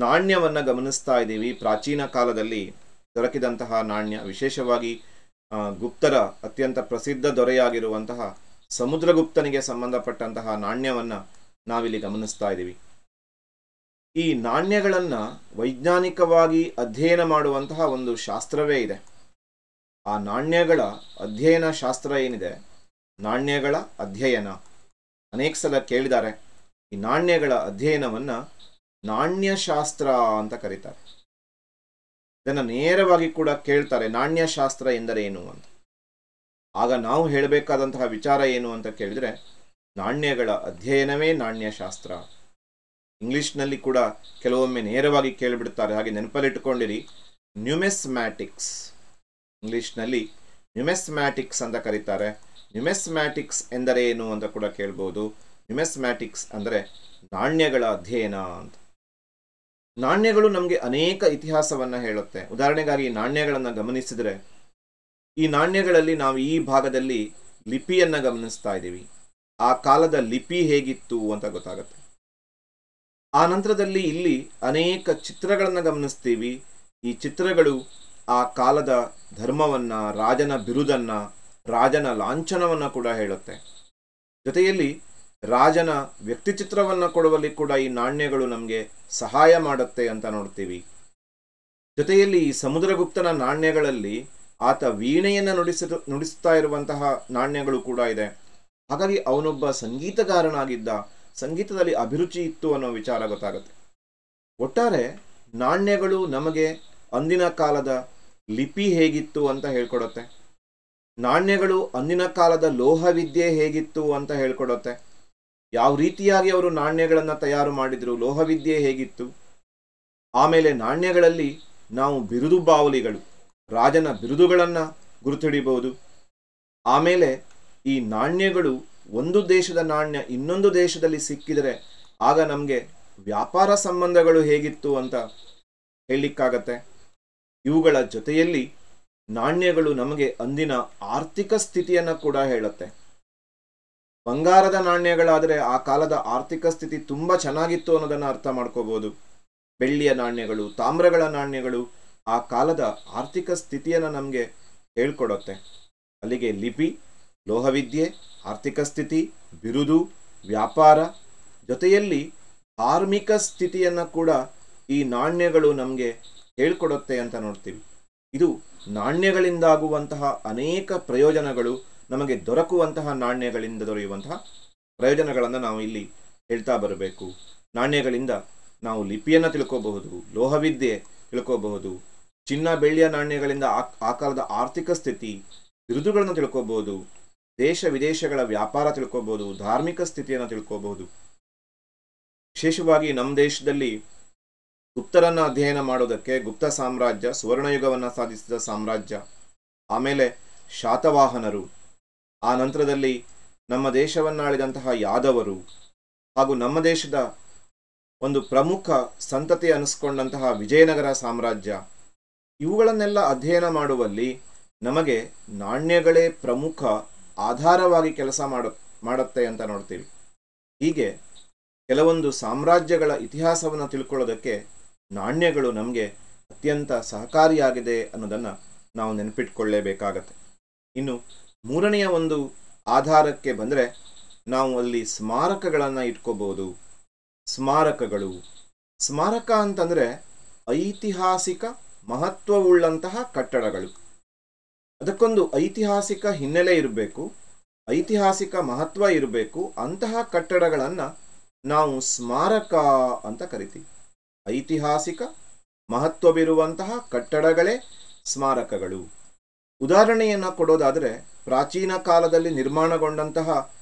ನಾಣ್ಯವನ್ನು ಗಮನಿಸ್ತಾ ಇದ್ದೀವಿ. ಪ್ರಾಚೀನ ಕಾಲದಲ್ಲಿ ದೊರಕಿದಂತಹ ನಾಣ್ಯ, ವಿಶೇಷವಾಗಿ ಗುಪ್ತರ ಅತ್ಯಂತ ಪ್ರಸಿದ್ಧ ದೊರೆಯಾಗಿರುವಂತಹ ಸಮುದ್ರಗುಪ್ತನಿಗೆ ಸಂಬಂಧಪಟ್ಟಂತಹ ನಾಣ್ಯವನ್ನು ನಾವಿಲ್ಲಿ ಗಮನಿಸ್ತಾ ಇದ್ದೀವಿ. ಈ ನಾಣ್ಯಗಳನ್ನು ವೈಜ್ಞಾನಿಕವಾಗಿ ಅಧ್ಯಯನ ಮಾಡುವಂತಹ ಒಂದು ಶಾಸ್ತ್ರವೇ ಇದೆ. ಆ ನಾಣ್ಯಗಳ ಅಧ್ಯಯನ ಶಾಸ್ತ್ರ ಏನಿದೆ, ನಾಣ್ಯಗಳ ಅಧ್ಯಯನ, ಅನೇಕ ಸಲ ಕೇಳಿದ್ದಾರೆ. ಈ ನಾಣ್ಯಗಳ ಅಧ್ಯಯನವನ್ನು ನಾಣ್ಯಶಾಸ್ತ್ರ ಅಂತ ಕರೀತಾರೆ. ಇದನ್ನು ನೇರವಾಗಿ ಕೂಡ ಕೇಳ್ತಾರೆ, ನಾಣ್ಯಶಾಸ್ತ್ರ ಎಂದರೇನು ಅಂತ. ಆಗ ನಾವು ಹೇಳಬೇಕಾದಂತಹ ವಿಚಾರ ಏನು ಅಂತ ಕೇಳಿದರೆ, ನಾಣ್ಯಗಳ ಅಧ್ಯಯನವೇ ನಾಣ್ಯಶಾಸ್ತ್ರ. ಇಂಗ್ಲಿಷ್ನಲ್ಲಿ ಕೂಡ ಕೆಲವೊಮ್ಮೆ ನೇರವಾಗಿ ಕೇಳಿಬಿಡ್ತಾರೆ, ಹಾಗೆ ನೆನಪಲ್ಲಿಟ್ಟುಕೊಂಡಿರಿ, ನ್ಯೂಮೆಸ್ಮ್ಯಾಟಿಕ್ಸ್. ಇಂಗ್ಲಿಷ್ನಲ್ಲಿ ನ್ಯೂಮೆಸ್ಮ್ಯಾಟಿಕ್ಸ್ ಅಂತ ಕರೀತಾರೆ. ನ್ಯೂಮೆಸ್ಮ್ಯಾಟಿಕ್ಸ್ ಎಂದರೇನು ಅಂತ ಕೂಡ ಕೇಳ್ಬೋದು. ನ್ಯೂಮೆಸ್ಮ್ಯಾಟಿಕ್ಸ್ ಅಂದರೆ ನಾಣ್ಯಗಳ ಅಧ್ಯಯನ ಅಂತ. ನಾಣ್ಯಗಳು ನಮಗೆ ಅನೇಕ ಇತಿಹಾಸವನ್ನು ಹೇಳುತ್ತೆ. ಉದಾಹರಣೆಗಾಗಿ ನಾಣ್ಯಗಳನ್ನು ಗಮನಿಸಿದರೆ, ಈ ನಾಣ್ಯಗಳಲ್ಲಿ ನಾವು ಈ ಭಾಗದಲ್ಲಿ ಲಿಪಿಯನ್ನು ಗಮನಿಸ್ತಾ ಇದ್ದೀವಿ. ಆ ಕಾಲದ ಲಿಪಿ ಹೇಗಿತ್ತು ಅಂತ ಗೊತ್ತಾಗುತ್ತೆ. ಆ ನಂತರದಲ್ಲಿ ಇಲ್ಲಿ ಅನೇಕ ಚಿತ್ರಗಳನ್ನು ಗಮನಿಸ್ತೀವಿ. ಈ ಚಿತ್ರಗಳು ಆ ಕಾಲದ ಧರ್ಮವನ್ನ, ರಾಜನ ಬಿರುದನ್ನ, ರಾಜನ ಲಾಂಛನವನ್ನ ಕೂಡ ಹೇಳುತ್ತೆ. ಜೊತೆಯಲ್ಲಿ ರಾಜನ ವ್ಯಕ್ತಿಚಿತ್ರವನ್ನ ಕೊಡುವಲ್ಲಿ ಕೂಡ ಈ ನಾಣ್ಯಗಳು ನಮಗೆ ಸಹಾಯ ಮಾಡುತ್ತೆ ಅಂತ ನೋಡ್ತೀವಿ. ಜೊತೆಯಲ್ಲಿ ಈ ಸಮುದ್ರಗುಪ್ತನ ನಾಣ್ಯಗಳಲ್ಲಿ ಆತ ವೀಣೆಯನ್ನು ನುಡಿಸ್ತಾ ಇರುವಂತಹ ನಾಣ್ಯಗಳು ಕೂಡ ಇದೆ. ಹಾಗಾಗಿ ಅವನೊಬ್ಬ ಸಂಗೀತಗಾರನಾಗಿದ್ದ, ಸಂಗೀತದಲ್ಲಿ ಅಭಿರುಚಿ ಇತ್ತು ಅನ್ನೋ ವಿಚಾರ ಗೊತ್ತಾಗುತ್ತೆ. ಒಟ್ಟಾರೆ ನಾಣ್ಯಗಳು ನಮಗೆ ಅಂದಿನ ಕಾಲದ ಲಿಪಿ ಹೇಗಿತ್ತು ಅಂತ ಹೇಳ್ಕೊಡುತ್ತೆ. ನಾಣ್ಯಗಳು ಅಂದಿನ ಕಾಲದ ಲೋಹವಿದ್ಯೆ ಹೇಗಿತ್ತು ಅಂತ ಹೇಳ್ಕೊಡುತ್ತೆ. ಯಾವ ರೀತಿಯಾಗಿ ಅವರು ನಾಣ್ಯಗಳನ್ನು ತಯಾರು ಮಾಡಿದ್ರು, ಲೋಹವಿದ್ಯೆ ಹೇಗಿತ್ತು. ಆಮೇಲೆ ನಾಣ್ಯಗಳಲ್ಲಿ ನಾವು ಬಿರುದು ಬಾವಲಿಗಳು, ರಾಜನ ಬಿರುದುಗಳನ್ನು ಗುರುತಿಡಿಬಹುದು. ಆಮೇಲೆ ಈ ನಾಣ್ಯಗಳು ಒಂದು ದೇಶದ ನಾಣ್ಯ ಇನ್ನೊಂದು ದೇಶದಲ್ಲಿ ಸಿಕ್ಕಿದರೆ ಆಗ ನಮಗೆ ವ್ಯಾಪಾರ ಸಂಬಂಧಗಳು ಹೇಗಿತ್ತು ಅಂತ ಹೇಳಲಿಕ್ಕಾಗತ್ತೆ. ಇವುಗಳ ಜೊತೆಯಲ್ಲಿ ನಾಣ್ಯಗಳು ನಮಗೆ ಅಂದಿನ ಆರ್ಥಿಕ ಸ್ಥಿತಿಯನ್ನು ಕೂಡ ಹೇಳುತ್ತೆ. ಬಂಗಾರದ ನಾಣ್ಯಗಳಾದರೆ ಆ ಕಾಲದ ಆರ್ಥಿಕ ಸ್ಥಿತಿ ತುಂಬ ಚೆನ್ನಾಗಿತ್ತು ಅನ್ನೋದನ್ನು ಅರ್ಥ ಮಾಡ್ಕೋಬಹುದು. ಬೆಳ್ಳಿಯ ನಾಣ್ಯಗಳು, ತಾಮ್ರಗಳ ನಾಣ್ಯಗಳು ಆ ಕಾಲದ ಆರ್ಥಿಕ ಸ್ಥಿತಿಯನ್ನು ನಮಗೆ ಹೇಳ್ಕೊಡುತ್ತೆ. ಅಲ್ಲಿಗೆ ಲಿಪಿ, ಲೋಹವಿದ್ಯೆ, ಆರ್ಥಿಕ ಸ್ಥಿತಿ, ಬಿರುದು, ವ್ಯಾಪಾರ, ಜೊತೆಯಲ್ಲಿ ಧಾರ್ಮಿಕ ಸ್ಥಿತಿಯನ್ನು ಕೂಡ ಈ ನಾಣ್ಯಗಳು ನಮಗೆ ಹೇಳ್ಕೊಡುತ್ತೆ ಅಂತ ನೋಡ್ತೀವಿ. ಇದು ನಾಣ್ಯಗಳಿಂದಾಗುವಂತಹ ಅನೇಕ ಪ್ರಯೋಜನಗಳು, ನಮಗೆ ದೊರಕುವಂತಹ ನಾಣ್ಯಗಳಿಂದ ದೊರೆಯುವಂತಹ ಪ್ರಯೋಜನಗಳನ್ನು ನಾವು ಇಲ್ಲಿ ಹೇಳ್ತಾ ಬರಬೇಕು. ನಾಣ್ಯಗಳಿಂದ ನಾವು ಲಿಪಿಯನ್ನು ತಿಳ್ಕೋಬಹುದು, ಲೋಹವಿದ್ಯೆ ತಿಳ್ಕೋಬಹುದು, ಚಿನ್ನ ಬೆಳ್ಳಿಯ ನಾಣ್ಯಗಳಿಂದ ಆ ಕಾಲದ ಆರ್ಥಿಕ ಸ್ಥಿತಿ, ಬಿರುದುಗಳನ್ನು ತಿಳ್ಕೋಬಹುದು, ದೇಶ ವಿದೇಶಗಳ ವ್ಯಾಪಾರ ತಿಳ್ಕೋಬಹುದು, ಧಾರ್ಮಿಕ ಸ್ಥಿತಿಯನ್ನು ತಿಳ್ಕೋಬಹುದು. ವಿಶೇಷವಾಗಿ ನಮ್ಮ ದೇಶದಲ್ಲಿ ಗುಪ್ತರನ್ನ ಅಧ್ಯಯನ ಮಾಡೋದಕ್ಕೆ ಗುಪ್ತ ಸಾಮ್ರಾಜ್ಯ, ಸುವರ್ಣಯುಗವನ್ನು ಸಾಧಿಸಿದ ಸಾಮ್ರಾಜ್ಯ, ಆಮೇಲೆ ಶಾತವಾಹನರು, ಆ ನಂತರದಲ್ಲಿ ನಮ್ಮ ದೇಶವನ್ನಾಳಿದಂತಹ ಯಾದವರು, ಹಾಗೂ ನಮ್ಮ ದೇಶದ ಒಂದು ಪ್ರಮುಖ ಸಂತತಿ ಅನಿಸ್ಕೊಂಡಂತಹ ವಿಜಯನಗರ ಸಾಮ್ರಾಜ್ಯ, ಇವುಗಳನ್ನೆಲ್ಲ ಅಧ್ಯಯನ ಮಾಡುವಲ್ಲಿ ನಮಗೆ ನಾಣ್ಯಗಳೇ ಪ್ರಮುಖ ಆಧಾರವಾಗಿ ಕೆಲಸ ಮಾಡುತ್ತೆ ಅಂತ ನೋಡ್ತೀವಿ. ಹೀಗೆ ಕೆಲವೊಂದು ಸಾಮ್ರಾಜ್ಯಗಳ ಇತಿಹಾಸವನ್ನು ತಿಳ್ಕೊಳ್ಳೋದಕ್ಕೆ ನಾಣ್ಯಗಳು ನಮಗೆ ಅತ್ಯಂತ ಸಹಕಾರಿಯಾಗಿದೆ ಅನ್ನೋದನ್ನು ನಾವು ನೆನಪಿಟ್ಕೊಳ್ಳೇಬೇಕಾಗತ್ತೆ. ಇನ್ನು ಮೂರನೆಯ ಒಂದು ಆಧಾರಕ್ಕೆ ಬಂದರೆ ನಾವು ಅಲ್ಲಿ ಸ್ಮಾರಕಗಳನ್ನು ಇಟ್ಕೋಬಹುದು. ಸ್ಮಾರಕಗಳು, ಸ್ಮಾರಕ ಅಂತಂದರೆ ಐತಿಹಾಸಿಕ ಮಹತ್ವವುಳ್ಳಂತಹ ಕಟ್ಟಡಗಳು. ಅದಕ್ಕೊಂದು ಐತಿಹಾಸಿಕ ಹಿನ್ನೆಲೆ ಇರಬೇಕು, ಐತಿಹಾಸಿಕ ಮಹತ್ವ ಇರಬೇಕು. ಅಂತಹ ಕಟ್ಟಡಗಳನ್ನು ನಾವು ಸ್ಮಾರಕ ಅಂತ ಕರಿತೀವಿ. ಐತಿಹಾಸಿಕ ಮಹತ್ವವಿರುವಂತಹ ಕಟ್ಟಡಗಳೇ ಸ್ಮಾರಕಗಳು. ಉದಾಹರಣೆಯನ್ನು ಕೊಡೋದಾದರೆ ಪ್ರಾಚೀನ ಕಾಲದಲ್ಲಿ ನಿರ್ಮಾಣಗೊಂಡಂತಹ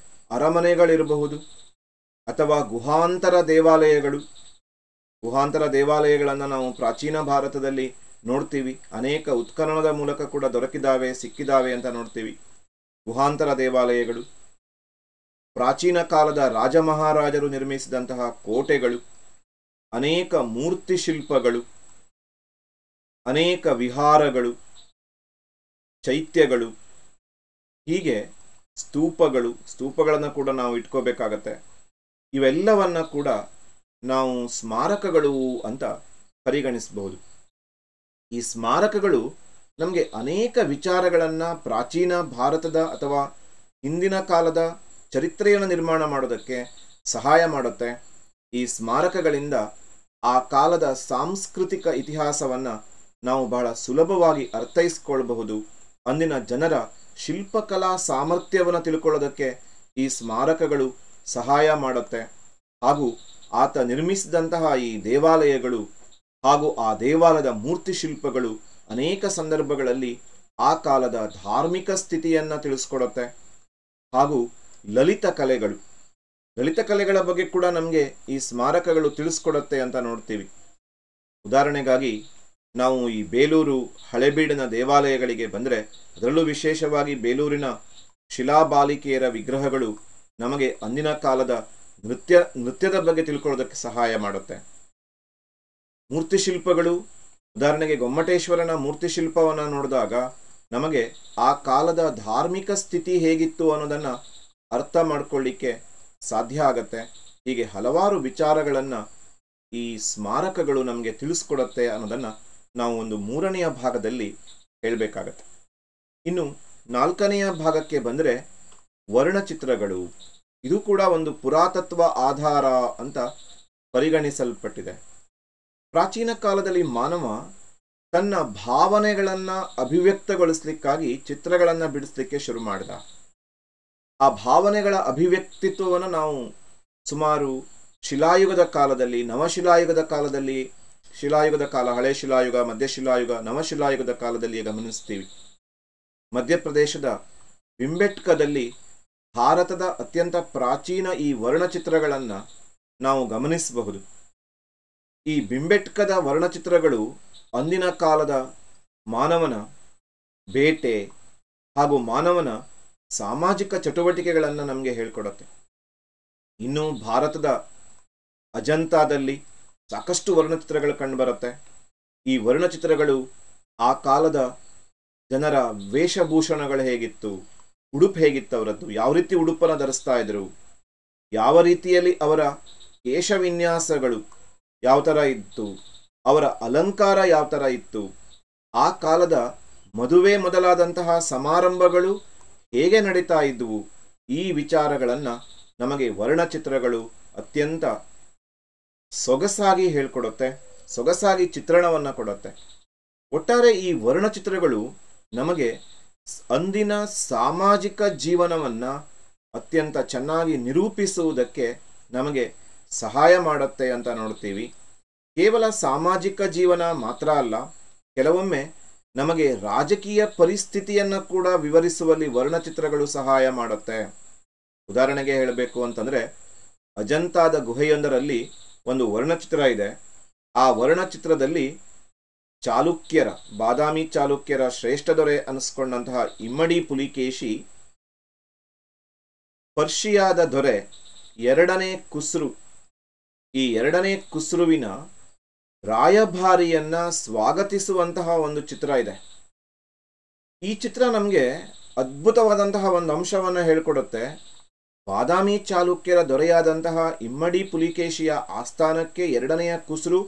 ಅರಮನೆಗಳಿರಬಹುದು, ಅಥವಾ ಗುಹಾಂತರ ದೇವಾಲಯಗಳು. ಗುಹಾಂತರ ದೇವಾಲಯಗಳನ್ನು ನಾವು ಪ್ರಾಚೀನ ಭಾರತದಲ್ಲಿ ನೋಡ್ತೀವಿ. ಅನೇಕ ಉತ್ಖನನದ ಮೂಲಕ ಕೂಡ ದೊರಕಿದಾವೆ, ಸಿಕ್ಕಿದಾವೆ ಅಂತ ನೋಡ್ತೀವಿ. ಗುಹಾಂತರ ದೇವಾಲಯಗಳು, ಪ್ರಾಚೀನ ಕಾಲದ ರಾಜಮಹಾರಾಜರು ನಿರ್ಮಿಸಿದಂತಹ ಕೋಟೆಗಳು, ಅನೇಕ ಮೂರ್ತಿ ಶಿಲ್ಪಗಳು, ಅನೇಕ ವಿಹಾರಗಳು, ಚೈತ್ಯಗಳು, ಹೀಗೆ ಸ್ತೂಪಗಳನ್ನು ಕೂಡ ನಾವು ಇಟ್ಕೋಬೇಕಾಗತ್ತೆ. ಇವೆಲ್ಲವನ್ನ ಕೂಡ ನಾವು ಸ್ಮಾರಕಗಳು ಅಂತ ಪರಿಗಣಿಸಬಹುದು. ಈ ಸ್ಮಾರಕಗಳು ನಮಗೆ ಅನೇಕ ವಿಚಾರಗಳನ್ನು ಪ್ರಾಚೀನ ಭಾರತದ ಅಥವಾ ಹಿಂದಿನ ಕಾಲದ ಚರಿತ್ರೆಯನ್ನು ನಿರ್ಮಾಣ ಮಾಡೋದಕ್ಕೆ ಸಹಾಯ ಮಾಡುತ್ತೆ. ಈ ಸ್ಮಾರಕಗಳಿಂದ ಆ ಕಾಲದ ಸಾಂಸ್ಕೃತಿಕ ಇತಿಹಾಸವನ್ನು ನಾವು ಬಹಳ ಸುಲಭವಾಗಿ ಅರ್ಥೈಸ್ಕೊಳ್ಬಹುದು. ಅಂದಿನ ಜನರ ಶಿಲ್ಪಕಲಾ ಸಾಮರ್ಥ್ಯವನ್ನು ತಿಳ್ಕೊಳ್ಳೋದಕ್ಕೆ ಈ ಸ್ಮಾರಕಗಳು ಸಹಾಯ ಮಾಡುತ್ತೆ. ಹಾಗೂ ಆತ ನಿರ್ಮಿಸಿದಂತಹ ಈ ದೇವಾಲಯಗಳು ಹಾಗೂ ಆ ದೇವಾಲಯದ ಮೂರ್ತಿ ಶಿಲ್ಪಗಳು ಅನೇಕ ಸಂದರ್ಭಗಳಲ್ಲಿ ಆ ಕಾಲದ ಧಾರ್ಮಿಕ ಸ್ಥಿತಿಯನ್ನು ತಿಳಿಸ್ಕೊಡುತ್ತೆ. ಹಾಗೂ ಲಲಿತ ಕಲೆಗಳ ಬಗ್ಗೆ ಕೂಡ ನಮಗೆ ಈ ಸ್ಮಾರಕಗಳು ತಿಳಿಸ್ಕೊಡುತ್ತೆ ಅಂತ ನೋಡ್ತೀವಿ. ಉದಾಹರಣೆಗಾಗಿ ನಾವು ಈ ಬೇಲೂರು ಹಳೆಬೀಡಿನ ದೇವಾಲಯಗಳಿಗೆ ಬಂದರೆ, ಅದರಲ್ಲೂ ವಿಶೇಷವಾಗಿ ಬೇಲೂರಿನ ಶಿಲಾಬಾಲಿಕೆಯರ ವಿಗ್ರಹಗಳು ನಮಗೆ ಅಂದಿನ ಕಾಲದ ನೃತ್ಯದ ಬಗ್ಗೆ ತಿಳ್ಕೊಳ್ಳೋದಕ್ಕೆ ಸಹಾಯ ಮಾಡುತ್ತೆ. ಮೂರ್ತಿಶಿಲ್ಪಗಳು, ಉದಾಹರಣೆಗೆ ಗೊಮ್ಮಟೇಶ್ವರನ ಮೂರ್ತಿಶಿಲ್ಪವನ್ನು ನೋಡಿದಾಗ ನಮಗೆ ಆ ಕಾಲದ ಧಾರ್ಮಿಕ ಸ್ಥಿತಿ ಹೇಗಿತ್ತು ಅನ್ನೋದನ್ನು ಅರ್ಥ ಮಾಡ್ಕೊಳ್ಳಿಕ್ಕೆ ಸಾಧ್ಯ ಆಗತ್ತೆ. ಹೀಗೆ ಹಲವಾರು ವಿಚಾರಗಳನ್ನು ಈ ಸ್ಮಾರಕಗಳು ನಮಗೆ ತಿಳಿಸ್ಕೊಡುತ್ತೆ ಅನ್ನೋದನ್ನು ನಾವು ಒಂದು 3ನೆಯ ಭಾಗದಲ್ಲಿ ಹೇಳಬೇಕಾಗತ್ತೆ. ಇನ್ನು 4ನೆಯ ಭಾಗಕ್ಕೆ ಬಂದರೆ ವರ್ಣಚಿತ್ರಗಳು. ಇದು ಕೂಡ ಒಂದು ಪುರಾತತ್ವ ಆಧಾರ ಅಂತ ಪರಿಗಣಿಸಲ್ಪಟ್ಟಿದೆ. ಪ್ರಾಚೀನ ಕಾಲದಲ್ಲಿ ಮಾನವ ತನ್ನ ಭಾವನೆಗಳನ್ನು ಅಭಿವ್ಯಕ್ತಗೊಳಿಸ್ಲಿಕ್ಕಾಗಿ ಚಿತ್ರಗಳನ್ನು ಬಿಡಿಸ್ಲಿಕ್ಕೆ ಶುರು ಮಾಡಿದ. ಆ ಭಾವನೆಗಳ ಅಭಿವ್ಯಕ್ತಿತ್ವವನ್ನು ನಾವು ಸುಮಾರು ಶಿಲಾಯುಗದ ಕಾಲದಲ್ಲಿ, ನವಶಿಲಾಯುಗದ ಕಾಲದಲ್ಲಿ, ಶಿಲಾಯುಗದ ಕಾಲ, ಹಳೆ ಶಿಲಾಯುಗ, ಮಧ್ಯಶಿಲಾಯುಗ, ನವಶಿಲಾಯುಗದ ಕಾಲದಲ್ಲಿ ಗಮನಿಸ್ತೀವಿ. ಮಧ್ಯಪ್ರದೇಶದ ಭಿಂಬೆಟ್ಕದಲ್ಲಿ ಭಾರತದ ಅತ್ಯಂತ ಪ್ರಾಚೀನ ಈ ವರ್ಣಚಿತ್ರಗಳನ್ನು ನಾವು ಗಮನಿಸಬಹುದು. ಈ ಭಿಂಬೆಟ್ಕದ ವರ್ಣಚಿತ್ರಗಳು ಅಂದಿನ ಕಾಲದ ಮಾನವನ ಬೇಟೆ ಹಾಗೂ ಮಾನವನ ಸಾಮಾಜಿಕ ಚಟುವಟಿಕೆಗಳನ್ನು ನಮಗೆ ಹೇಳ್ಕೊಡುತ್ತೆ. ಇನ್ನು ಭಾರತದ ಅಜಂತಾದಲ್ಲಿ ಸಾಕಷ್ಟು ವರ್ಣಚಿತ್ರಗಳು ಕಂಡುಬರುತ್ತೆ. ಈ ವರ್ಣಚಿತ್ರಗಳು ಆ ಕಾಲದ ಜನರ ವೇಷಭೂಷಣಗಳು ಹೇಗಿತ್ತು, ಉಡುಪು ಹೇಗಿತ್ತು, ಅವರದ್ದು ಯಾವ ರೀತಿ ಉಡುಪನ್ನು ಧರಿಸ್ತಾ ಇದ್ರು, ಯಾವ ರೀತಿಯಲ್ಲಿ ಅವರ ಕೇಶವಿನ್ಯಾಸಗಳು ಯಾವ ಥರ ಇತ್ತು, ಅವರ ಅಲಂಕಾರ ಯಾವ ಥರ ಇತ್ತು, ಆ ಕಾಲದ ಮದುವೆ ಮೊದಲಾದಂತಹ ಸಮಾರಂಭಗಳು ಹೇಗೆ ನಡೀತಾ ಇದ್ವು, ಈ ವಿಚಾರಗಳನ್ನು ನಮಗೆ ವರ್ಣಚಿತ್ರಗಳು ಅತ್ಯಂತ ಸೊಗಸಾಗಿ ಹೇಳ್ಕೊಡುತ್ತೆ, ಸೊಗಸಾಗಿ ಚಿತ್ರಣವನ್ನು ಕೊಡುತ್ತೆ. ಒಟ್ಟಾರೆ ಈ ವರ್ಣಚಿತ್ರಗಳು ನಮಗೆ ಅಂದಿನ ಸಾಮಾಜಿಕ ಜೀವನವನ್ನು ಅತ್ಯಂತ ಚೆನ್ನಾಗಿ ನಿರೂಪಿಸುವುದಕ್ಕೆ ನಮಗೆ ಸಹಾಯ ಮಾಡುತ್ತೆ ಅಂತ ನೋಡ್ತೀವಿ. ಕೇವಲ ಸಾಮಾಜಿಕ ಜೀವನ ಮಾತ್ರ ಅಲ್ಲ, ಕೆಲವೊಮ್ಮೆ ನಮಗೆ ರಾಜಕೀಯ ಪರಿಸ್ಥಿತಿಯನ್ನು ಕೂಡ ವಿವರಿಸುವಲ್ಲಿ ವರ್ಣಚಿತ್ರಗಳು ಸಹಾಯ ಮಾಡುತ್ತೆ. ಉದಾಹರಣೆಗೆ ಹೇಳಬೇಕು ಅಂತಂದರೆ, ಅಜಂತಾದ ಗುಹೆಯೊಂದರಲ್ಲಿ ಒಂದು ವರ್ಣಚಿತ್ರ ಇದೆ. ಆ ವರ್ಣಚಿತ್ರದಲ್ಲಿ ಚಾಲುಕ್ಯರ, ಬಾದಾಮಿ ಚಾಲುಕ್ಯರ ಶ್ರೇಷ್ಠ ದೊರೆ ಅನಿಸ್ಕೊಂಡಂತಹ ಇಮ್ಮಡಿ ಪುಲಿಕೇಶಿ ಪರ್ಷಿಯಾದ ದೊರೆ 2ನೇ ಖುಸ್ರು, ಈ 2ನೇ ಖುಸ್ರುವಿನ ರಾಯಭಾರಿಯನ್ನ ಸ್ವಾಗತಿಸುವಂತಹ ಒಂದು ಚಿತ್ರ ಇದೆ. ಈ ಚಿತ್ರ ನಮಗೆ ಅದ್ಭುತವಾದಂತಹ ಒಂದು ಅಂಶವನ್ನು ಹೇಳ್ಕೊಡುತ್ತೆ. ಬಾದಾಮಿ ಚಾಲುಕ್ಯರ ದೊರೆಯಾದಂತಹ ಇಮ್ಮಡಿ ಪುಲಿಕೇಶಿಯ ಆಸ್ಥಾನಕ್ಕೆ 2ನೇ ಖುಸ್ರು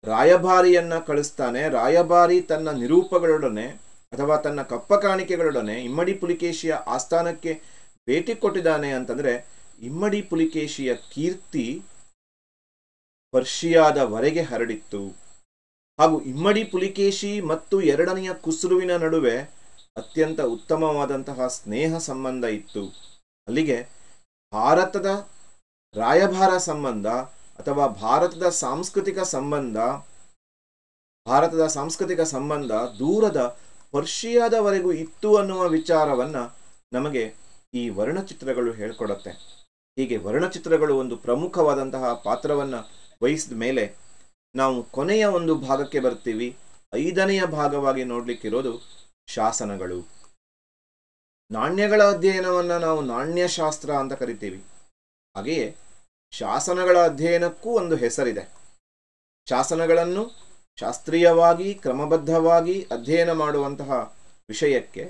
ರಾಯಭಾರಿಯನ್ನ ಕಳಿಸ್ತಾನೆ. ರಾಯಭಾರಿ ತನ್ನ ನಿರೂಪಗಳೊಡನೆ ಅಥವಾ ತನ್ನ ಕಪ್ಪ ಕಾಣಿಕೆಗಳೊಡನೆ ಇಮ್ಮಡಿ ಪುಲಿಕೇಶಿಯ ಆಸ್ಥಾನಕ್ಕೆ ಭೇಟಿ ಕೊಟ್ಟಿದ್ದಾನೆ ಅಂತಂದ್ರೆ, ಇಮ್ಮಡಿ ಪುಲಿಕೇಶಿಯ ಕೀರ್ತಿ ಪರ್ಷಿಯಾದವರೆಗೆ ಹರಡಿತ್ತು. ಹಾಗೂ ಇಮ್ಮಡಿ ಪುಲಿಕೇಶಿ ಮತ್ತು 2ನೇ ಖುಸ್ರುವಿನ ನಡುವೆ ಅತ್ಯಂತ ಉತ್ತಮವಾದಂತಹ ಸ್ನೇಹ ಸಂಬಂಧ ಇತ್ತು. ಅಲ್ಲಿಗೆ ಭಾರತದ ರಾಯಭಾರ ಸಂಬಂಧ ಅಥವಾ ಭಾರತದ ಸಾಂಸ್ಕೃತಿಕ ಸಂಬಂಧ ದೂರದ ಪರ್ಷಿಯಾದವರೆಗೂ ಇತ್ತು ಅನ್ನುವ ವಿಚಾರವನ್ನು ನಮಗೆ ಈ ವರ್ಣಚಿತ್ರಗಳು ಹೇಳ್ಕೊಡುತ್ತೆ. ಹೀಗೆ ವರ್ಣಚಿತ್ರಗಳು ಒಂದು ಪ್ರಮುಖವಾದಂತಹ ಪಾತ್ರವನ್ನು ವಹಿಸಿದ ಮೇಲೆ ನಾವು ಕೊನೆಯ ಒಂದು ಭಾಗಕ್ಕೆ ಬರ್ತೀವಿ. 5ನೆಯ ಭಾಗವಾಗಿ ನೋಡ್ಲಿಕ್ಕಿರೋದು ಶಾಸನಗಳು. ನಾಣ್ಯಗಳ ಅಧ್ಯಯನವನ್ನು ನಾವು ನಾಣ್ಯಶಾಸ್ತ್ರ ಅಂತ ಕರಿತೀವಿ. ಹಾಗೆಯೇ ಶಾಸನಗಳ ಅಧ್ಯಯನಕ್ಕೂ ಒಂದು ಹೆಸರಿದೆ. ಶಾಸನಗಳನ್ನು ಶಾಸ್ತ್ರೀಯವಾಗಿ ಕ್ರಮಬದ್ಧವಾಗಿ ಅಧ್ಯಯನ ಮಾಡುವಂತಹ ವಿಷಯಕ್ಕೆ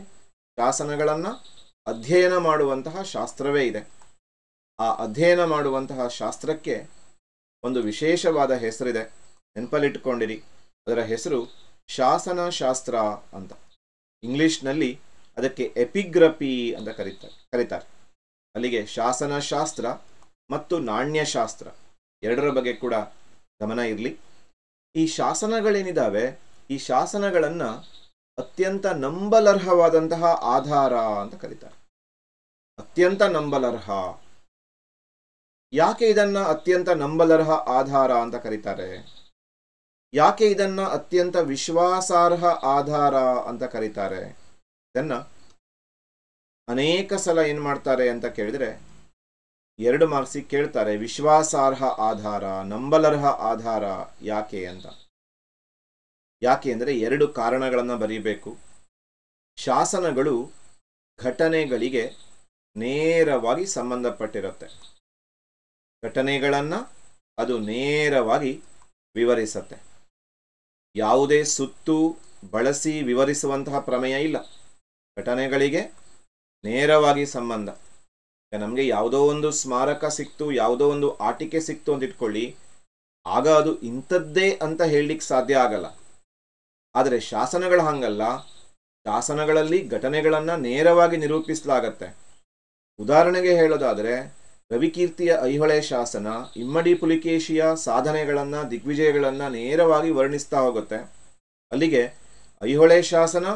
ಶಾಸನಗಳನ್ನು ಅಧ್ಯಯನ ಮಾಡುವಂತಹ ಶಾಸ್ತ್ರವೇ ಇದೆ. ಆ ಅಧ್ಯಯನ ಮಾಡುವಂತಹ ಶಾಸ್ತ್ರಕ್ಕೆ ಒಂದು ವಿಶೇಷವಾದ ಹೆಸರಿದೆ, ನೆನಪಲ್ಲಿಟ್ಟುಕೊಂಡಿರಿ. ಅದರ ಹೆಸರು ಶಾಸನಶಾಸ್ತ್ರ ಅಂತ. ಇಂಗ್ಲಿಷ್ನಲ್ಲಿ ಅದಕ್ಕೆ ಎಪಿಗ್ರಫಿ ಅಂತ ಕರೀತಾರೆ. ಅಲ್ಲಿಗೆ ಶಾಸನಶಾಸ್ತ್ರ ಮತ್ತು ನಾಣ್ಯಶಾಸ್ತ್ರ ಎರಡರ ಬಗ್ಗೆ ಕೂಡ ಗಮನ ಇರಲಿ. ಈ ಶಾಸನಗಳೇನಿದ್ದಾವೆ, ಈ ಶಾಸನಗಳನ್ನು ಅತ್ಯಂತ ನಂಬಲರ್ಹವಾದಂತಹ ಆಧಾರ ಅಂತ ಕರೀತಾರೆ. ಅತ್ಯಂತ ನಂಬಲರ್ಹ. ಯಾಕೆ ಇದನ್ನ ಅತ್ಯಂತ ನಂಬಲರ್ಹ ಆಧಾರ ಅಂತ ಕರೀತಾರೆ? ಯಾಕೆ ಇದನ್ನ ಅತ್ಯಂತ ವಿಶ್ವಾಸಾರ್ಹ ಆಧಾರ ಅಂತ ಕರೀತಾರೆ? ಇದನ್ನ ಅನೇಕ ಸಲ ಏನ್ ಮಾಡ್ತಾರೆ ಅಂತ ಕೇಳಿದ್ರೆ 2 ಮಾರ್ಕ್ಸಿಗೆ ಕೇಳ್ತಾರೆ. ವಿಶ್ವಾಸಾರ್ಹ ಆಧಾರ, ನಂಬಲರ್ಹ ಆಧಾರ ಯಾಕೆ ಅಂತ. ಯಾಕೆ ಅಂದರೆ 2 ಕಾರಣಗಳನ್ನು ಬರೀಬೇಕು. ಶಾಸನಗಳು ಘಟನೆಗಳಿಗೆ ನೇರವಾಗಿ ಸಂಬಂಧಪಟ್ಟಿರುತ್ತೆ. ಘಟನೆಗಳನ್ನು ಅದು ನೇರವಾಗಿ ವಿವರಿಸುತ್ತೆ. ಯಾವುದೇ ಸುತ್ತು ಬಳಸಿ ವಿವರಿಸುವಂತಹ ಪ್ರಮೇಯ ಇಲ್ಲ. ಘಟನೆಗಳಿಗೆ ನೇರವಾಗಿ ಸಂಬಂಧ. ನಮಗೆ ಯಾವುದೋ ಒಂದು ಸ್ಮಾರಕ ಸಿಕ್ತು, ಯಾವುದೋ ಒಂದು ಆಟಿಕೆ ಸಿಕ್ತು ಅಂತ ಇಟ್ಕೊಳ್ಳಿ, ಆಗ ಅದು ಇಂಥದ್ದೇ ಅಂತ ಹೇಳಲಿಕ್ಕೆ ಸಾಧ್ಯ ಆಗಲ್ಲ. ಆದರೆ ಶಾಸನಗಳು ಹಂಗಲ್ಲ. ಶಾಸನಗಳಲ್ಲಿ ಘಟನೆಗಳನ್ನು ನೇರವಾಗಿ ನಿರೂಪಿಸಲಾಗತ್ತೆ. ಉದಾಹರಣೆಗೆ ಹೇಳೋದಾದರೆ ರವಿಕೀರ್ತಿಯ ಐಹೊಳೆ ಶಾಸನ ಇಮ್ಮಡಿ ಪುಲಿಕೇಶಿಯ ಸಾಧನೆಗಳನ್ನು, ದಿಗ್ವಿಜಯಗಳನ್ನು ನೇರವಾಗಿ ವರ್ಣಿಸ್ತಾ ಹೋಗುತ್ತೆ. ಅಲ್ಲಿಗೆ ಐಹೊಳೆ ಶಾಸನ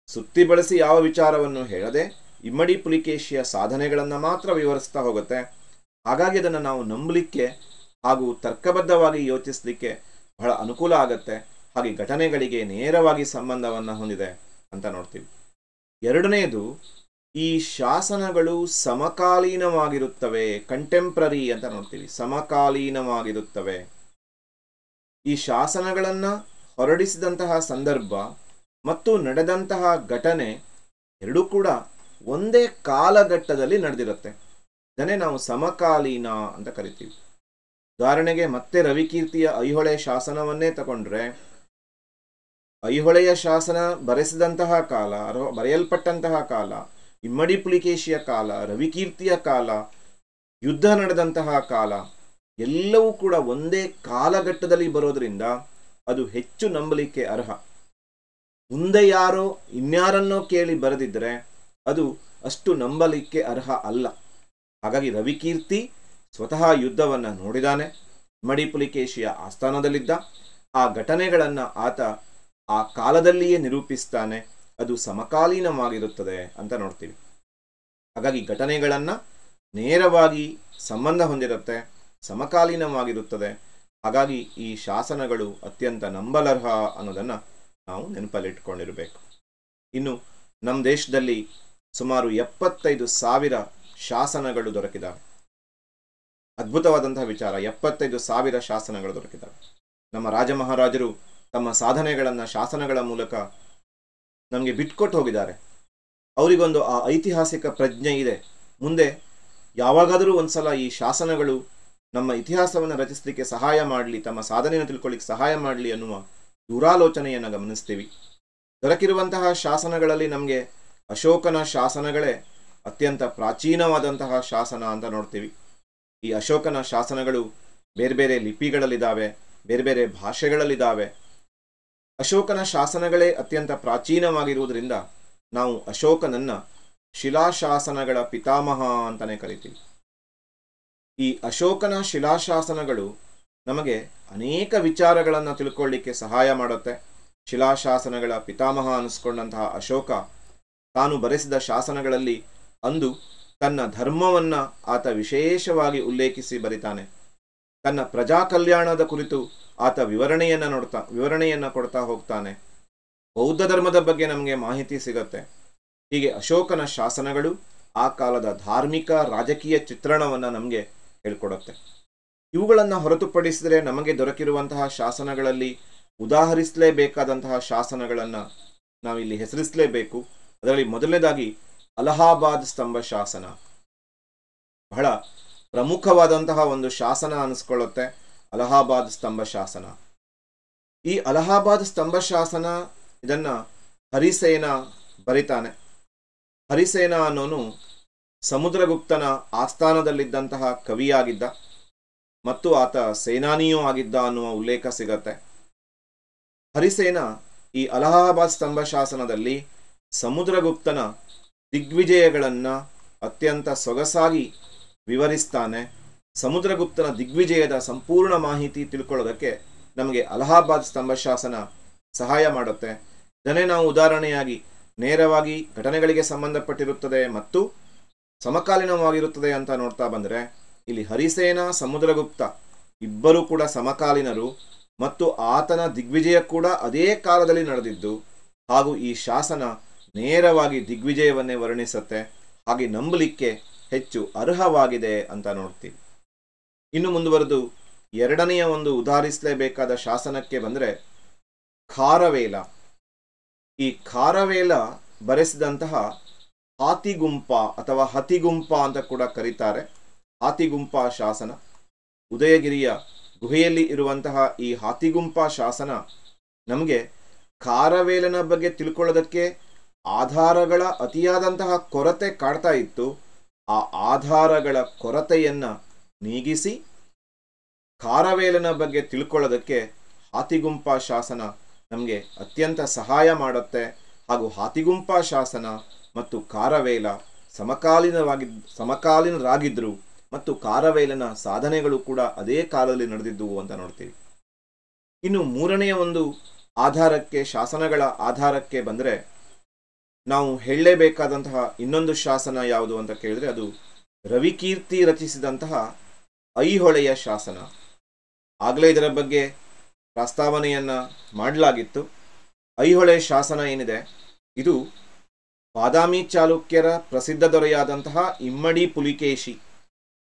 ಸುತ್ತಿ ಬಳಸಿ ಯಾವ ವಿಚಾರವನ್ನು ಹೇಳದೆ ಇಮ್ಮಡಿ ಪುಲಿಕೇಶಿಯ ಸಾಧನೆಗಳನ್ನು ಮಾತ್ರ ವಿವರಿಸ್ತಾ ಹೋಗುತ್ತೆ. ಹಾಗಾಗಿ ಅದನ್ನು ನಾವು ನಂಬಲಿಕ್ಕೆ ಹಾಗೂ ತರ್ಕಬದ್ಧವಾಗಿ ಯೋಚಿಸಲಿಕ್ಕೆ ಬಹಳ ಅನುಕೂಲ ಆಗತ್ತೆ. ಹಾಗೆ ಘಟನೆಗಳಿಗೆ ನೇರವಾಗಿ ಸಂಬಂಧವನ್ನು ಹೊಂದಿದೆ ಅಂತ ನೋಡ್ತೀವಿ. ಎರಡನೆಯದು, ಈ ಶಾಸನಗಳು ಸಮಕಾಲೀನವಾಗಿರುತ್ತವೆ, ಕಂಟೆಂಪ್ರರಿ ಅಂತ ನೋಡ್ತೀವಿ. ಸಮಕಾಲೀನವಾಗಿರುತ್ತವೆ. ಈ ಶಾಸನಗಳನ್ನು ಹೊರಡಿಸಿದಂತಹ ಸಂದರ್ಭ ಮತ್ತು ನಡೆದಂತಹ ಘಟನೆ ಎರಡೂ ಕೂಡ ಒಂದೇ ಕಾಲಘಟ್ಟದಲ್ಲಿ ನಡೆದಿರುತ್ತೆ. ಇದನ್ನೇ ನಾವು ಸಮಕಾಲೀನ ಅಂತ ಕರಿತೀವಿ. ಉದಾಹರಣೆಗೆ ಮತ್ತೆ ರವಿಕೀರ್ತಿಯ ಐಹೊಳೆ ಶಾಸನವನ್ನೇ ತಗೊಂಡ್ರೆ, ಐಹೊಳೆಯ ಶಾಸನ ಬರೆಸಿದಂತಹ ಕಾಲ, ಬರೆಯಲ್ಪಟ್ಟಂತಹ ಕಾಲ, ಇಮ್ಮಡಿ ಪುಲಿಕೇಶಿಯ ಕಾಲ, ರವಿಕೀರ್ತಿಯ ಕಾಲ, ಯುದ್ಧ ನಡೆದಂತಹ ಕಾಲ ಎಲ್ಲವೂ ಕೂಡ ಒಂದೇ ಕಾಲಘಟ್ಟದಲ್ಲಿ ಬರೋದ್ರಿಂದ ಅದು ಹೆಚ್ಚು ನಂಬಲಿಕ್ಕೆ ಅರ್ಹ. ಮುಂದೆ ಯಾರೋ ಇನ್ಯಾರನ್ನೋ ಕೇಳಿ ಬರೆದಿದ್ದರೆ ಅದು ಅಷ್ಟು ನಂಬಲಿಕ್ಕೆ ಅರ್ಹ ಅಲ್ಲ. ಹಾಗಾಗಿ ರವಿಕೀರ್ತಿ ಸ್ವತಃ ಯುದ್ಧವನ್ನು ನೋಡಿದಾನೆ, ಇಮ್ಮಡಿ ಪುಲಿಕೇಶಿಯ ಆಸ್ಥಾನದಲ್ಲಿದ್ದ, ಆ ಘಟನೆಗಳನ್ನು ಆತ ಆ ಕಾಲದಲ್ಲಿಯೇ ನಿರೂಪಿಸ್ತಾನೆ. ಅದು ಸಮಕಾಲೀನವಾಗಿರುತ್ತದೆ ಅಂತ ನೋಡ್ತೀವಿ. ಹಾಗಾಗಿ ಘಟನೆಗಳನ್ನು ನೇರವಾಗಿ ಸಂಬಂಧ ಹೊಂದಿರುತ್ತೆ, ಸಮಕಾಲೀನವಾಗಿರುತ್ತದೆ. ಹಾಗಾಗಿ ಈ ಶಾಸನಗಳು ಅತ್ಯಂತ ನಂಬಲರ್ಹ ಅನ್ನೋದನ್ನು ನಾವು ನೆನಪಲ್ಲಿಟ್ಕೊಂಡಿರಬೇಕು. ಇನ್ನು ನಮ್ಮ ದೇಶದಲ್ಲಿ ಸುಮಾರು 75,000 ಶಾಸನಗಳು ದೊರಕಿದಾವೆ. ಅದ್ಭುತವಾದಂತಹ ವಿಚಾರ, 75,000 ಶಾಸನಗಳು ದೊರಕಿದಾವೆ. ನಮ್ಮ ರಾಜ ಮಹಾರಾಜರು ತಮ್ಮ ಸಾಧನೆಗಳನ್ನು ಶಾಸನಗಳ ಮೂಲಕ ನಮಗೆ ಬಿಟ್ಕೊಟ್ಟು ಹೋಗಿದ್ದಾರೆ. ಅವರಿಗೊಂದು ಆ ಐತಿಹಾಸಿಕ ಪ್ರಜ್ಞೆ ಇದೆ. ಮುಂದೆ ಯಾವಾಗಾದರೂ ಒಂದ್ಸಲ ಈ ಶಾಸನಗಳು ನಮ್ಮ ಇತಿಹಾಸವನ್ನು ರಚಿಸಲಿಕ್ಕೆ ಸಹಾಯ ಮಾಡಲಿ, ತಮ್ಮ ಸಾಧನೆಯನ್ನು ತಿಳ್ಕೊಳ್ಳಿಕ್ಕೆ ಸಹಾಯ ಮಾಡಲಿ ಅನ್ನುವ ದೂರಾಲೋಚನೆಯನ್ನು ಗಮನಿಸ್ತೀವಿ. ದೊರಕಿರುವಂತಹ ಶಾಸನಗಳಲ್ಲಿ ನಮಗೆ ಅಶೋಕನ ಶಾಸನಗಳೇ ಅತ್ಯಂತ ಪ್ರಾಚೀನವಾದಂತಹ ಶಾಸನ ಅಂತ ನೋಡ್ತೀವಿ. ಈ ಅಶೋಕನ ಶಾಸನಗಳು ಬೇರೆ ಬೇರೆ ಲಿಪಿಗಳಲ್ಲಿದ್ದಾವೆ, ಬೇರೆ ಬೇರೆ ಭಾಷೆಗಳಲ್ಲಿದ್ದಾವೆ. ಅಶೋಕನ ಶಾಸನಗಳೇ ಅತ್ಯಂತ ಪ್ರಾಚೀನವಾಗಿರುವುದರಿಂದ ನಾವು ಅಶೋಕನನ್ನ ಶಿಲಾಶಾಸನಗಳ ಪಿತಾಮಹ ಅಂತಲೇ ಕರಿತೀವಿ. ಈ ಅಶೋಕನ ಶಿಲಾಶಾಸನಗಳು ನಮಗೆ ಅನೇಕ ವಿಚಾರಗಳನ್ನು ತಿಳ್ಕೊಳ್ಳಿಕ್ಕೆ ಸಹಾಯ ಮಾಡುತ್ತೆ. ಶಿಲಾಶಾಸನಗಳ ಪಿತಾಮಹ ಅನಿಸ್ಕೊಂಡಂತಹ ಅಶೋಕ ತಾನು ಬರೆಸಿದ ಶಾಸನಗಳಲ್ಲಿ ಅಂದು ತನ್ನ ಧರ್ಮವನ್ನು ಆತ ವಿಶೇಷವಾಗಿ ಉಲ್ಲೇಖಿಸಿ ಬರಿತಾನೆ. ತನ್ನ ಪ್ರಜಾ ಕಲ್ಯಾಣದ ಕುರಿತು ಆತ ವಿವರಣೆಯನ್ನು ಕೊಡ್ತಾ ಹೋಗ್ತಾನೆ. ಬೌದ್ಧ ಧರ್ಮದ ಬಗ್ಗೆ ನಮಗೆ ಮಾಹಿತಿ ಸಿಗತ್ತೆ. ಹೀಗೆ ಅಶೋಕನ ಶಾಸನಗಳು ಆ ಕಾಲದ ಧಾರ್ಮಿಕ ರಾಜಕೀಯ ಚಿತ್ರಣವನ್ನು ನಮಗೆ ಹೇಳ್ಕೊಡುತ್ತೆ. ಇವುಗಳನ್ನು ಹೊರತುಪಡಿಸಿದರೆ ನಮಗೆ ದೊರಕಿರುವಂತಹ ಶಾಸನಗಳಲ್ಲಿ ಉದಾಹರಿಸಲೇಬೇಕಾದಂತಹ ಶಾಸನಗಳನ್ನು ನಾವಿಲ್ಲಿ ಹೆಸರಿಸಲೇಬೇಕು. ಅದರಲ್ಲಿ ಮೊದಲನೇದಾಗಿ ಅಲಹಾಬಾದ್ ಸ್ತಂಭ ಶಾಸನ ಬಹಳ ಪ್ರಮುಖವಾದಂತಹ ಒಂದು ಶಾಸನ ಅನಿಸ್ಕೊಳ್ಳುತ್ತೆ. ಅಲಹಾಬಾದ್ ಸ್ತಂಭ ಶಾಸನ. ಈ ಅಲಹಾಬಾದ್ ಸ್ತಂಭ ಶಾಸನ ಇದನ್ನ ಹರಿಸೇನ ಬರಿತಾನೆ. ಹರಿಸೇನ ಅನ್ನೋನು ಸಮುದ್ರಗುಪ್ತನ ಆಸ್ಥಾನದಲ್ಲಿದ್ದಂತಹ ಕವಿಯಾಗಿದ್ದ ಮತ್ತು ಆತ ಸೇನಾನಿಯೂ ಆಗಿದ್ದ ಅನ್ನುವ ಉಲ್ಲೇಖ ಸಿಗತ್ತೆ. ಹರಿಸೇನ ಈ ಅಲಹಾಬಾದ್ ಸ್ತಂಭ ಶಾಸನದಲ್ಲಿ ಸಮುದ್ರಗುಪ್ತನ ದಿಗ್ವಿಜಯಗಳನ್ನು ಅತ್ಯಂತ ಸೊಗಸಾಗಿ ವಿವರಿಸ್ತಾನೆ. ಸಮುದ್ರಗುಪ್ತನ ದಿಗ್ವಿಜಯದ ಸಂಪೂರ್ಣ ಮಾಹಿತಿ ತಿಳ್ಕೊಳ್ಳೋದಕ್ಕೆ ನಮಗೆ ಅಲಹಾಬಾದ್ ಸ್ತಂಭ ಶಾಸನ ಸಹಾಯ ಮಾಡುತ್ತೆ. ಇದನ್ನೇ ನಾವು ಉದಾಹರಣೆಯಾಗಿ ನೇರವಾಗಿ ಘಟನೆಗಳಿಗೆ ಸಂಬಂಧಪಟ್ಟಿರುತ್ತದೆ ಮತ್ತು ಸಮಕಾಲೀನವಾಗಿರುತ್ತದೆ ಅಂತ ನೋಡ್ತಾ ಬಂದರೆ, ಇಲ್ಲಿ ಹರಿಸೇನ ಸಮುದ್ರಗುಪ್ತ ಇಬ್ಬರೂ ಕೂಡ ಸಮಕಾಲೀನರು ಮತ್ತು ಆತನ ದಿಗ್ವಿಜಯ ಕೂಡ ಅದೇ ಕಾಲದಲ್ಲಿ ನಡೆದಿದ್ದು, ಹಾಗೂ ಈ ಶಾಸನ ನೇರವಾಗಿ ದಿಗ್ವಿಜಯವನ್ನೇ ವರ್ಣಿಸುತ್ತೆ. ಹಾಗೆ ನಂಬಲಿಕ್ಕೆ ಹೆಚ್ಚು ಅರ್ಹವಾಗಿದೆ ಅಂತ ನೋಡ್ತೀವಿ. ಇನ್ನು ಮುಂದುವರೆದು ಎರಡನೆಯ ಒಂದು ಉದಾಹರಿಸಲೇಬೇಕಾದ ಶಾಸನಕ್ಕೆ ಬಂದರೆ ಖಾರವೇಲ. ಈ ಖಾರವೇಲ ಬರೆಸಿದಂತಹ ಹಾತಿಗುಂಪ ಅಥವಾ ಹತಿಗುಂಪ ಅಂತ ಕೂಡ ಕರೀತಾರೆ. ಹಾತಿಗುಂಪ ಶಾಸನ ಉದಯಗಿರಿಯ ಗುಹೆಯಲ್ಲಿ ಇರುವಂತಹ ಈ ಹಾತಿಗುಂಪ ಶಾಸನ ನಮಗೆ ಖಾರವೇಲನ ಬಗ್ಗೆ ತಿಳ್ಕೊಳ್ಳೋದಕ್ಕೆ ಆಧಾರಗಳ ಅತಿಯಾದಂತಹ ಕೊರತೆ ಕಾಡ್ತಾ ಇತ್ತು. ಆ ಆಧಾರಗಳ ಕೊರತೆಯನ್ನು ನೀಗಿಸಿ ಖಾರವೇಲನ ಬಗ್ಗೆ ತಿಳ್ಕೊಳ್ಳೋದಕ್ಕೆ ಹಾತಿಗುಂಪ ಶಾಸನ ನಮಗೆ ಅತ್ಯಂತ ಸಹಾಯ ಮಾಡುತ್ತೆ. ಹಾಗೂ ಹಾತಿಗುಂಪ ಶಾಸನ ಮತ್ತು ಕಾರವೇಲ ಸಮಕಾಲೀನರಾಗಿದ್ದರು ಮತ್ತು ಕಾರವೇಲನ ಸಾಧನೆಗಳು ಕೂಡ ಅದೇ ಕಾಲದಲ್ಲಿ ನಡೆದಿದ್ದುವು ಅಂತ ನೋಡ್ತೀವಿ. ಇನ್ನು ಮೂರನೆಯ ಒಂದು ಆಧಾರಕ್ಕೆ, ಶಾಸನಗಳ ಆಧಾರಕ್ಕೆ ಬಂದರೆ ನಾವು ಹೇಳಲೇಬೇಕಾದಂತಹ ಇನ್ನೊಂದು ಶಾಸನ ಯಾವುದು ಅಂತ ಕೇಳಿದ್ರೆ ಅದು ರವಿಕೀರ್ತಿ ರಚಿಸಿದಂತಹ ಐಹೊಳೆಯ ಶಾಸನ. ಆಗಲೇ ಇದರ ಬಗ್ಗೆ ಪ್ರಸ್ತಾವನೆಯನ್ನು ಮಾಡಲಾಗಿತ್ತು. ಐಹೊಳೆ ಶಾಸನ ಏನಿದೆ ಇದು ಬಾದಾಮಿ ಚಾಲುಕ್ಯರ ಪ್ರಸಿದ್ಧ ದೊರೆಯಾದಂತಹ ಇಮ್ಮಡಿ ಪುಲಿಕೇಶಿ,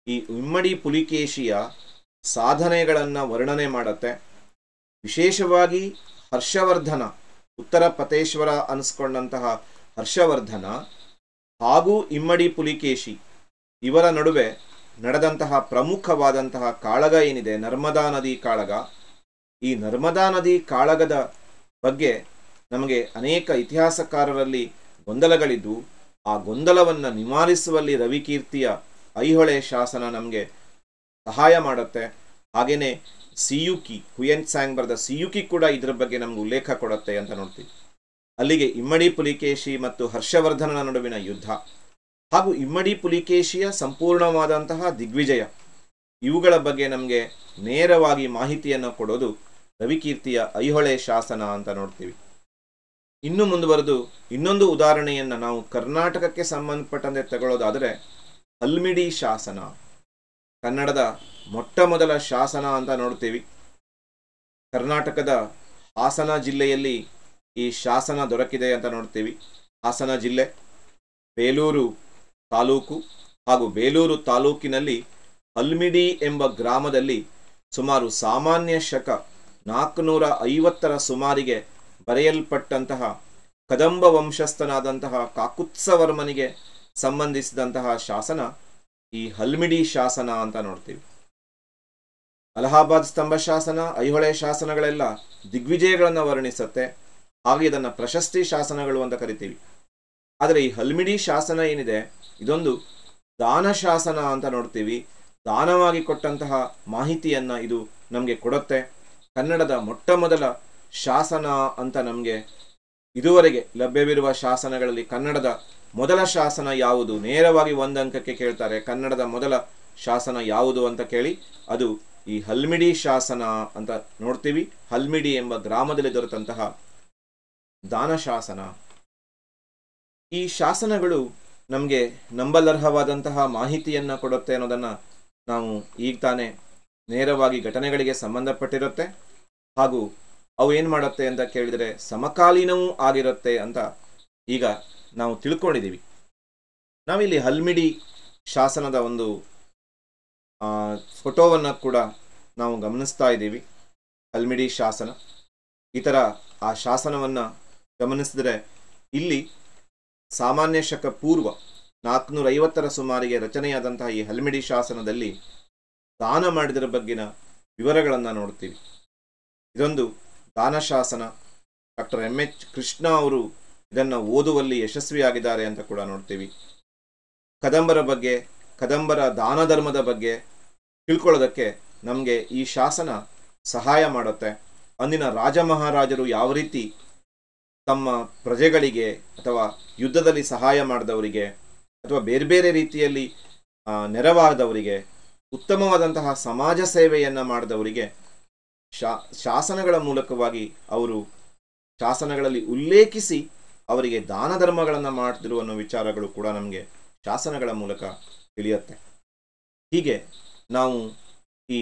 ಈ ಇಮ್ಮಡಿ ಪುಲಿಕೇಶಿಯ ಸಾಧನೆಗಳನ್ನು ವರ್ಣನೆ ಮಾಡುತ್ತೆ. ವಿಶೇಷವಾಗಿ ಹರ್ಷವರ್ಧನ, ಉತ್ತರ ಪತೇಶ್ವರ ಅನಿಸ್ಕೊಂಡಂತಹ ಹರ್ಷವರ್ಧನ ಹಾಗೂ ಇಮ್ಮಡಿ ಪುಲಿಕೇಶಿ ಇವರ ನಡುವೆ ನಡೆದಂತಹ ಪ್ರಮುಖವಾದಂತಹ ಕಾಳಗ ಏನಿದೆ, ನರ್ಮದಾ ನದಿ ಕಾಳಗ. ಈ ನರ್ಮದಾ ನದಿ ಕಾಳಗದ ಬಗ್ಗೆ ನಮಗೆ ಅನೇಕ ಇತಿಹಾಸಕಾರರಲ್ಲಿ ಗೊಂದಲಗಳಿದ್ದು, ಆ ಗೊಂದಲವನ್ನು ನಿವಾರಿಸುವಲ್ಲಿ ರವಿಕೀರ್ತಿಯ ಐಹೊಳೆ ಶಾಸನ ನಮಗೆ ಸಹಾಯ ಮಾಡುತ್ತೆ. ಹಾಗೆಯೇ ಸಿಯುಕಿ, ಹುಯೆನ್ ಸ್ಯಾಂಗ್ ಬರೆದ ಸಿಯುಕಿ ಕೂಡ ಇದರ ಬಗ್ಗೆ ನಮ್ಗೆ ಉಲ್ಲೇಖ ಕೊಡುತ್ತೆ ಅಂತ ನೋಡ್ತೀವಿ. ಅಲ್ಲಿಗೆ ಇಮ್ಮಡಿ ಪುಲಿಕೇಶಿ ಮತ್ತು ಹರ್ಷವರ್ಧನನ ನಡುವಿನ ಯುದ್ಧ ಹಾಗೂ ಇಮ್ಮಡಿ ಪುಲಿಕೇಶಿಯ ಸಂಪೂರ್ಣವಾದಂತಹ ದಿಗ್ವಿಜಯ, ಇವುಗಳ ಬಗ್ಗೆ ನಮಗೆ ನೇರವಾಗಿ ಮಾಹಿತಿಯನ್ನು ಕೊಡೋದು ರವಿಕೀರ್ತಿಯ ಐಹೊಳೆ ಶಾಸನ ಅಂತ ನೋಡ್ತೀವಿ. ಇನ್ನು ಮುಂದುವರೆದು ಇನ್ನೊಂದು ಉದಾಹರಣೆಯನ್ನು ನಾವು ಕರ್ನಾಟಕಕ್ಕೆ ಸಂಬಂಧಪಟ್ಟಂತೆ ತಗೊಳ್ಳೋದಾದರೆ ಹಲ್ಮಿಡಿ ಶಾಸನ, ಕನ್ನಡದ ಮೊಟ್ಟ ಮೊದಲ ಶಾಸನ ಅಂತ ನೋಡ್ತೀವಿ. ಕರ್ನಾಟಕದ ಹಾಸನ ಜಿಲ್ಲೆಯಲ್ಲಿ ಈ ಶಾಸನ ದೊರಕಿದೆ ಅಂತ ನೋಡ್ತೀವಿ. ಹಾಸನ ಜಿಲ್ಲೆ, ಬೇಲೂರು ತಾಲೂಕು ಹಾಗೂ ಬೇಲೂರು ತಾಲೂಕಿನಲ್ಲಿ ಹಲ್ಮಿಡಿ ಎಂಬ ಗ್ರಾಮದಲ್ಲಿ ಸುಮಾರು ಸಾಮಾನ್ಯ ಶಕ 450 ಸುಮಾರಿಗೆ ಬರೆಯಲ್ಪಟ್ಟಂತಹ ಕದಂಬ ವಂಶಸ್ಥನಾದಂತಹ ಕಾಕುತ್ಸವರ್ಮನಿಗೆ ಸಂಬಂಧಿಸಿದಂತಹ ಶಾಸನ ಈ ಹಲ್ಮಿಡಿ ಶಾಸನ ಅಂತ ನೋಡ್ತೀವಿ. ಅಲಹಾಬಾದ್ ಸ್ತಂಭ ಶಾಸನ, ಐಹೊಳೆ ಶಾಸನಗಳೆಲ್ಲ ದಿಗ್ವಿಜಯಗಳನ್ನು ವರ್ಣಿಸುತ್ತೆ, ಹಾಗೆ ಇದನ್ನು ಪ್ರಶಸ್ತಿ ಶಾಸನಗಳು ಅಂತ ಕರಿತೀವಿ. ಆದರೆ ಈ ಹಲ್ಮಿಡಿ ಶಾಸನ ಏನಿದೆ ಇದೊಂದು ದಾನ ಶಾಸನ ಅಂತ ನೋಡ್ತೀವಿ. ದಾನವಾಗಿ ಕೊಟ್ಟಂತಹ ಮಾಹಿತಿಯನ್ನು ಇದು ನಮಗೆ ಕೊಡುತ್ತೆ. ಕನ್ನಡದ ಮೊಟ್ಟ ಮೊದಲ ಶಾಸನ ಅಂತ ನಮಗೆ ಇದುವರೆಗೆ ಲಭ್ಯವಿರುವ ಶಾಸನಗಳಲ್ಲಿ ಕನ್ನಡದ ಮೊದಲ ಶಾಸನ ಯಾವುದು, ನೇರವಾಗಿ 1 ಅಂಕಕ್ಕೆ ಕೇಳ್ತಾರೆ, ಕನ್ನಡದ ಮೊದಲ ಶಾಸನ ಯಾವುದು ಅಂತ ಕೇಳಿ ಅದು ಈ ಹಲ್ಮಿಡಿ ಶಾಸನ ಅಂತ ನೋಡ್ತೀವಿ. ಹಲ್ಮಿಡಿ ಎಂಬ ಗ್ರಾಮದಲ್ಲಿ ದೊರೆತಂತಹ ದಾನ ಶಾಸನ. ಈ ಶಾಸನಗಳು ನಮಗೆ ನಂಬಲರ್ಹವಾದಂತಹ ಮಾಹಿತಿಯನ್ನು ಕೊಡುತ್ತೆ ಅನ್ನೋದನ್ನು ನಾವು ಈಗ ತಾನೇ ನೇರವಾಗಿ ಘಟನೆಗಳಿಗೆ ಸಂಬಂಧಪಟ್ಟಿರುತ್ತೆ ಹಾಗೂ ಅವು ಏನು ಮಾಡುತ್ತೆ ಅಂತ ಕೇಳಿದರೆ ಸಮಕಾಲೀನವೂ ಆಗಿರುತ್ತೆ ಅಂತ ಈಗ ನಾವು ತಿಳ್ಕೊಂಡಿದ್ದೀವಿ. ನಾವಿಲ್ಲಿ ಹಲ್ಮಿಡಿ ಶಾಸನದ ಒಂದು ಫೋಟೋವನ್ನು ಕೂಡ ನಾವು ಗಮನಿಸ್ತಾ ಇದ್ದೀವಿ. ಹಲ್ಮಿಡಿ ಶಾಸನ, ಈ ಥರ ಆ ಶಾಸನವನ್ನು ಗಮನಿಸಿದರೆ ಇಲ್ಲಿ ಸಾಮಾನ್ಯ ಶಕ ಪೂರ್ವ 450 ಸುಮಾರಿಗೆ ರಚನೆಯಾದಂತಹ ಈ ಹಲ್ಮಿಡಿ ಶಾಸನದಲ್ಲಿ ದಾನ ಮಾಡಿದರ ಬಗ್ಗಿನ ವಿವರಗಳನ್ನು ನೋಡ್ತೀವಿ. ಇದೊಂದು ದಾನ ಶಾಸನ. Doctor M.H. ಕೃಷ್ಣ ಅವರು ಇದನ್ನು ಓದುವಲ್ಲಿ ಯಶಸ್ವಿಯಾಗಿದ್ದಾರೆ ಅಂತ ಕೂಡ ನೋಡ್ತೀವಿ. ಕದಂಬರ ಬಗ್ಗೆ, ಕದಂಬರ ದಾನ ಧರ್ಮದ ಬಗ್ಗೆ ತಿಳ್ಕೊಳ್ಳೋದಕ್ಕೆ ನಮಗೆ ಈ ಶಾಸನ ಸಹಾಯ ಮಾಡುತ್ತೆ. ಅಂದಿನ ರಾಜ ಮಹಾರಾಜರು ಯಾವ ರೀತಿ ತಮ್ಮ ಪ್ರಜೆಗಳಿಗೆ ಅಥವಾ ಯುದ್ಧದಲ್ಲಿ ಸಹಾಯ ಮಾಡಿದವರಿಗೆ ಅಥವಾ ಬೇರೆ ಬೇರೆ ರೀತಿಯಲ್ಲಿ ನೆರವಾದವರಿಗೆ, ಉತ್ತಮವಾದಂತಹ ಸಮಾಜ ಸೇವೆಯನ್ನು ಮಾಡಿದವರಿಗೆ ಶಾಸನಗಳ ಮೂಲಕವಾಗಿ ಅವರು ಶಾಸನಗಳಲ್ಲಿ ಉಲ್ಲೇಖಿಸಿ ಅವರಿಗೆ ದಾನ ಧರ್ಮಗಳನ್ನು ಮಾಡ್ತಿರುವ ಅನ್ನೋ ವಿಚಾರಗಳು ಕೂಡ ನಮಗೆ ಶಾಸನಗಳ ಮೂಲಕ ತಿಳಿಯುತ್ತೆ. ಹೀಗೆ ನಾವು ಈ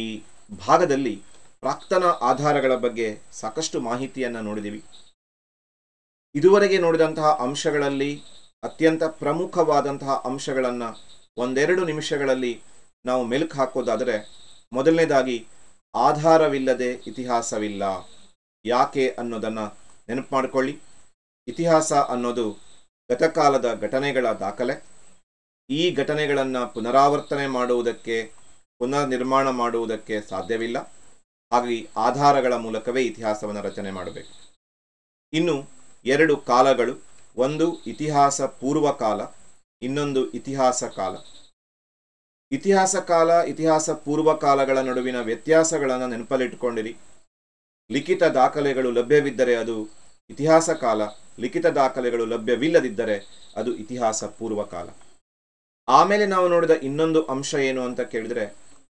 ಭಾಗದಲ್ಲಿ ಪ್ರಾಕ್ತನ ಆಧಾರಗಳ ಬಗ್ಗೆ ಸಾಕಷ್ಟು ಮಾಹಿತಿಯನ್ನು ನೋಡಿದ್ದೀವಿ. ಇದುವರೆಗೆ ನೋಡಿದಂತಹ ಅಂಶಗಳಲ್ಲಿ ಅತ್ಯಂತ ಪ್ರಮುಖವಾದಂತಹ ಅಂಶಗಳನ್ನು 1-2 ನಿಮಿಷಗಳಲ್ಲಿ ನಾವು ಮೆಲುಕು ಹಾಕೋದಾದರೆ, ಮೊದಲನೇದಾಗಿ ಆಧಾರವಿಲ್ಲದೆ ಇತಿಹಾಸವಿಲ್ಲ. ಯಾಕೆ ಅನ್ನೋದನ್ನು ನೆನಪು ಮಾಡಿಕೊಳ್ಳಿ. ಇತಿಹಾಸ ಅನ್ನೋದು ಗತಕಾಲದ ಘಟನೆಗಳ ದಾಖಲೆ. ಈ ಘಟನೆಗಳನ್ನು ಪುನರಾವರ್ತನೆ ಮಾಡುವುದಕ್ಕೆ, ಪುನರ್ ನಿರ್ಮಾಣ ಮಾಡುವುದಕ್ಕೆ ಸಾಧ್ಯವಿಲ್ಲ. ಹಾಗಾಗಿ ಆಧಾರಗಳ ಮೂಲಕವೇ ಇತಿಹಾಸವನ್ನು ರಚನೆ ಮಾಡಬೇಕು. ಇನ್ನು 2 ಕಾಲಗಳು, ಒಂದು ಇತಿಹಾಸ ಪೂರ್ವ ಕಾಲ, ಇನ್ನೊಂದು ಇತಿಹಾಸ ಕಾಲ. ಇತಿಹಾಸ ಕಾಲ, ಇತಿಹಾಸ ಪೂರ್ವ ಕಾಲಗಳ ನಡುವಿನ ವ್ಯತ್ಯಾಸಗಳನ್ನು ನೆನಪಲ್ಲಿಟ್ಟುಕೊಂಡಿರಿ. ಲಿಖಿತ ದಾಖಲೆಗಳು ಲಭ್ಯವಿದ್ದರೆ ಅದು ಇತಿಹಾಸ ಕಾಲ, ಲಿಖಿತ ದಾಖಲೆಗಳು ಲಭ್ಯವಿಲ್ಲದಿದ್ದರೆ ಅದು ಇತಿಹಾಸ ಪೂರ್ವಕಾಲ. ಆಮೇಲೆ ನಾವು ನೋಡಿದ ಇನ್ನೊಂದು ಅಂಶ ಏನು ಅಂತ ಕೇಳಿದರೆ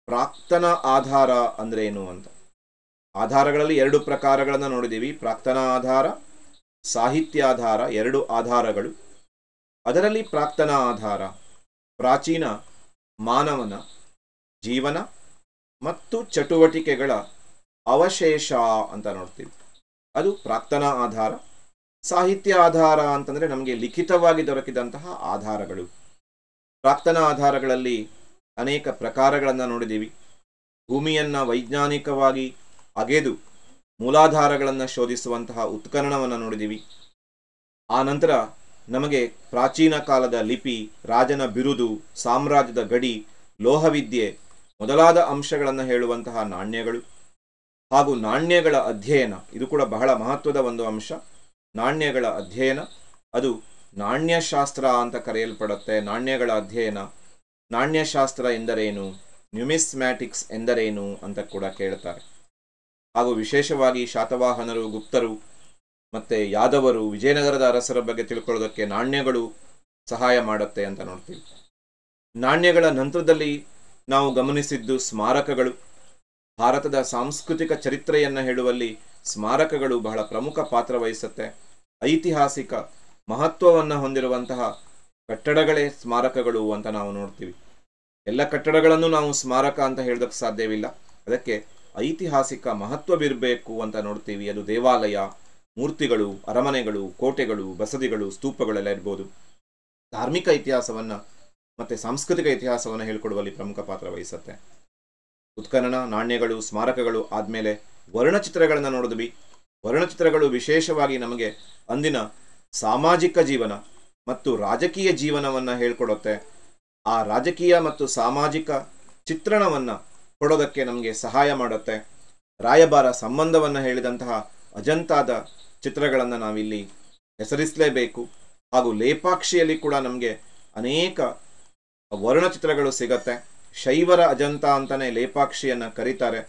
ಪ್ರಾಕ್ತನ ಆಧಾರ ಅಂದ್ರೆ ಏನು ಅಂತ. ಆಧಾರಗಳಲ್ಲಿ 2 ಪ್ರಕಾರಗಳನ್ನು ನೋಡಿದ್ದೀವಿ, ಪ್ರಾಕ್ತನ ಆಧಾರ, ಸಾಹಿತ್ಯಾಧಾರ, 2 ಆಧಾರಗಳು. ಅದರಲ್ಲಿ ಪ್ರಾಕ್ತನ ಆಧಾರ ಪ್ರಾಚೀನ ಮಾನವನ ಜೀವನ ಮತ್ತು ಚಟುವಟಿಕೆಗಳ ಅವಶೇಷ ಅಂತ ನೋಡ್ತೀವಿ, ಅದು ಪ್ರಾಕ್ತನ ಆಧಾರ. ಸಾಹಿತ್ಯ ಆಧಾರ ಅಂತಂದ್ರೆ ನಮಗೆ ಲಿಖಿತವಾಗಿ ದೊರಕಿದಂತಹ ಆಧಾರಗಳು. ಪ್ರಾಕ್ತನ ಆಧಾರಗಳಲ್ಲಿ ಅನೇಕ ಪ್ರಕಾರಗಳನ್ನು ನೋಡಿದ್ದೀವಿ. ಭೂಮಿಯನ್ನು ವೈಜ್ಞಾನಿಕವಾಗಿ ಅಗೆದು ಮೂಲಾಧಾರಗಳನ್ನು ಶೋಧಿಸುವಂತಹ ಉತ್ಖನನವನ್ನು ನೋಡಿದ್ದೀವಿ. ಆ ನಂತರ ನಮಗೆ ಪ್ರಾಚೀನ ಕಾಲದ ಲಿಪಿ, ರಾಜನ ಬಿರುದು, ಸಾಮ್ರಾಜ್ಯದ ಗಡಿ, ಲೋಹವಿದ್ಯೆ ಮೊದಲಾದ ಅಂಶಗಳನ್ನು ಹೇಳುವಂತಹ ನಾಣ್ಯಗಳು ಹಾಗೂ ನಾಣ್ಯಗಳ ಅಧ್ಯಯನ, ಇದು ಕೂಡ ಬಹಳ ಮಹತ್ವದ ಒಂದು ಅಂಶ. ನಾಣ್ಯಗಳ ಅಧ್ಯಯನ ಅದು ನಾಣ್ಯಶಾಸ್ತ್ರ ಅಂತ ಕರೆಯಲ್ಪಡುತ್ತೆ. ನಾಣ್ಯಗಳ ಅಧ್ಯಯನ, ನಾಣ್ಯಶಾಸ್ತ್ರ ಎಂದರೇನು, ನ್ಯೂಮಿಸ್ಮ್ಯಾಟಿಕ್ಸ್ ಎಂದರೇನು ಅಂತ ಕೂಡ ಕೇಳ್ತಾರೆ. ಹಾಗೂ ವಿಶೇಷವಾಗಿ ಶಾತವಾಹನರು, ಗುಪ್ತರು ಮತ್ತು ಯಾದವರು, ವಿಜಯನಗರದ ಅರಸರ ಬಗ್ಗೆ ತಿಳ್ಕೊಳ್ಳೋದಕ್ಕೆ ನಾಣ್ಯಗಳು ಸಹಾಯ ಮಾಡುತ್ತೆ ಅಂತ ನೋಡ್ತೀವಿ. ನಾಣ್ಯಗಳ ನಂತರದಲ್ಲಿ ನಾವು ಗಮನಿಸಿದ್ದು ಸ್ಮಾರಕಗಳು. ಭಾರತದ ಸಾಂಸ್ಕೃತಿಕ ಚರಿತ್ರೆಯನ್ನು ಹೇಳುವಲ್ಲಿ ಸ್ಮಾರಕಗಳು ಬಹಳ ಪ್ರಮುಖ ಪಾತ್ರ ವಹಿಸುತ್ತೆ. ಐತಿಹಾಸಿಕ ಮಹತ್ವವನ್ನು ಹೊಂದಿರುವಂತಹ ಕಟ್ಟಡಗಳೇ ಸ್ಮಾರಕಗಳು ಅಂತ ನಾವು ನೋಡ್ತೀವಿ. ಎಲ್ಲ ಕಟ್ಟಡಗಳನ್ನು ನಾವು ಸ್ಮಾರಕ ಅಂತ ಹೇಳೋದಕ್ಕೆ ಸಾಧ್ಯವಿಲ್ಲ, ಅದಕ್ಕೆ ಐತಿಹಾಸಿಕ ಮಹತ್ವವಿರಬೇಕು ಅಂತ ನೋಡ್ತೀವಿ. ಅದು ದೇವಾಲಯ, ಮೂರ್ತಿಗಳು, ಅರಮನೆಗಳು, ಕೋಟೆಗಳು, ಬಸದಿಗಳು, ಸ್ತೂಪಗಳೆಲ್ಲ ಇರ್ಬೋದು. ಧಾರ್ಮಿಕ ಇತಿಹಾಸವನ್ನು ಮತ್ತು ಸಾಂಸ್ಕೃತಿಕ ಇತಿಹಾಸವನ್ನು ಹೇಳ್ಕೊಡುವಲ್ಲಿ ಪ್ರಮುಖ ಪಾತ್ರ ವಹಿಸುತ್ತೆ. ಉತ್ಖನನ, ನಾಣ್ಯಗಳು, ಸ್ಮಾರಕಗಳು ಆದಮೇಲೆ ವರ್ಣಚಿತ್ರಗಳನ್ನು ನೋಡಿದ್ವಿ. ವರ್ಣಚಿತ್ರಗಳು ವಿಶೇಷವಾಗಿ ನಮಗೆ ಅಂದಿನ ಸಾಮಾಜಿಕ ಜೀವನ ಮತ್ತು ರಾಜಕೀಯ ಜೀವನವನ್ನು ಹೇಳ್ಕೊಡುತ್ತೆ. ಆ ರಾಜಕೀಯ ಮತ್ತು ಸಾಮಾಜಿಕ ಚಿತ್ರಣವನ್ನು ಕೊಡೋದಕ್ಕೆ ನಮಗೆ ಸಹಾಯ ಮಾಡುತ್ತೆ. ರಾಯಭಾರ ಸಂಬಂಧವನ್ನು ಹೇಳಿದಂತಹ ಅಜಂತಾದ ಚಿತ್ರಗಳನ್ನು ನಾವಿಲ್ಲಿ ಹೆಸರಿಸಲೇಬೇಕು. ಹಾಗೂ ಲೇಪಾಕ್ಷಿಯಲ್ಲಿ ಕೂಡ ನಮಗೆ ಅನೇಕ ವರ್ಣಚಿತ್ರಗಳು ಸಿಗತ್ತೆ. ಶೈವರ ಅಜಂತ ಅಂತಲೇ ಲೇಪಾಕ್ಷಿಯನ್ನು ಕರೀತಾರೆ.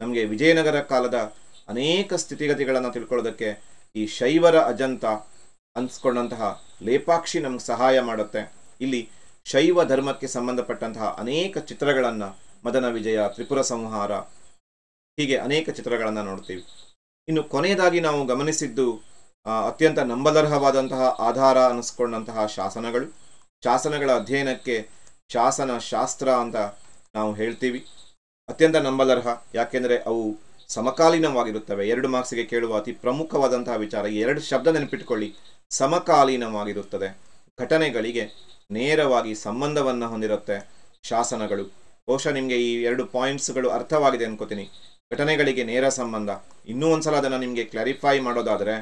ನಮಗೆ ವಿಜಯನಗರ ಕಾಲದ ಅನೇಕ ಸ್ಥಿತಿಗತಿಗಳನ್ನು ತಿಳ್ಕೊಳ್ಳೋದಕ್ಕೆ ಈ ಶೈವರ ಅಜಂತ ಅನ್ಸ್ಕೊಂಡಂತಹ ಲೇಪಾಕ್ಷಿ ನಮ್ಗೆ ಸಹಾಯ ಮಾಡುತ್ತೆ. ಇಲ್ಲಿ ಶೈವ ಧರ್ಮಕ್ಕೆ ಸಂಬಂಧಪಟ್ಟಂತಹ ಅನೇಕ ಚಿತ್ರಗಳನ್ನು, ಮದನ ವಿಜಯ, ತ್ರಿಪುರ ಸಂಹಾರ, ಹೀಗೆ ಅನೇಕ ಚಿತ್ರಗಳನ್ನು ನೋಡ್ತೀವಿ. ಇನ್ನು ಕೊನೆಯದಾಗಿ ನಾವು ಗಮನಿಸಿದ್ದು ಅತ್ಯಂತ ನಂಬಲರ್ಹವಾದಂತಹ ಆಧಾರ ಅನ್ನಿಸ್ಕೊಂಡಂತಹ ಶಾಸನಗಳು. ಶಾಸನಗಳ ಅಧ್ಯಯನಕ್ಕೆ ಶಾಸನ ಶಾಸ್ತ್ರ ಅಂತ ನಾವು ಹೇಳ್ತೀವಿ. ಅತ್ಯಂತ ನಂಬಲರ್ಹ, ಯಾಕೆಂದರೆ ಅವು ಸಮಕಾಲೀನವಾಗಿರುತ್ತವೆ. 2 ಮಾರ್ಕ್ಸಿಗೆ ಕೇಳುವ ಅತಿ ಪ್ರಮುಖವಾದಂತಹ ವಿಚಾರ, ಈ 2 ಶಬ್ದ ನೆನಪಿಟ್ಕೊಳ್ಳಿ, ಸಮಕಾಲೀನವಾಗಿರುತ್ತದೆ. ಘಟನೆಗಳಿಗೆ ನೇರವಾಗಿ ಸಂಬಂಧವನ್ನು ಹೊಂದಿರುತ್ತೆ ಶಾಸನಗಳು. ಬಹುಶಃ ನಿಮಗೆ ಈ 2 ಪಾಯಿಂಟ್ಸ್ಗಳು ಅರ್ಥವಾಗಿದೆ ಅನ್ಕೋತೀನಿ. ಘಟನೆಗಳಿಗೆ ನೇರ ಸಂಬಂಧ. ಇನ್ನೂ ಒಂದ್ಸಲ ಅದನ್ನು ನಿಮಗೆ ಕ್ಲಾರಿಫೈ ಮಾಡೋದಾದರೆ,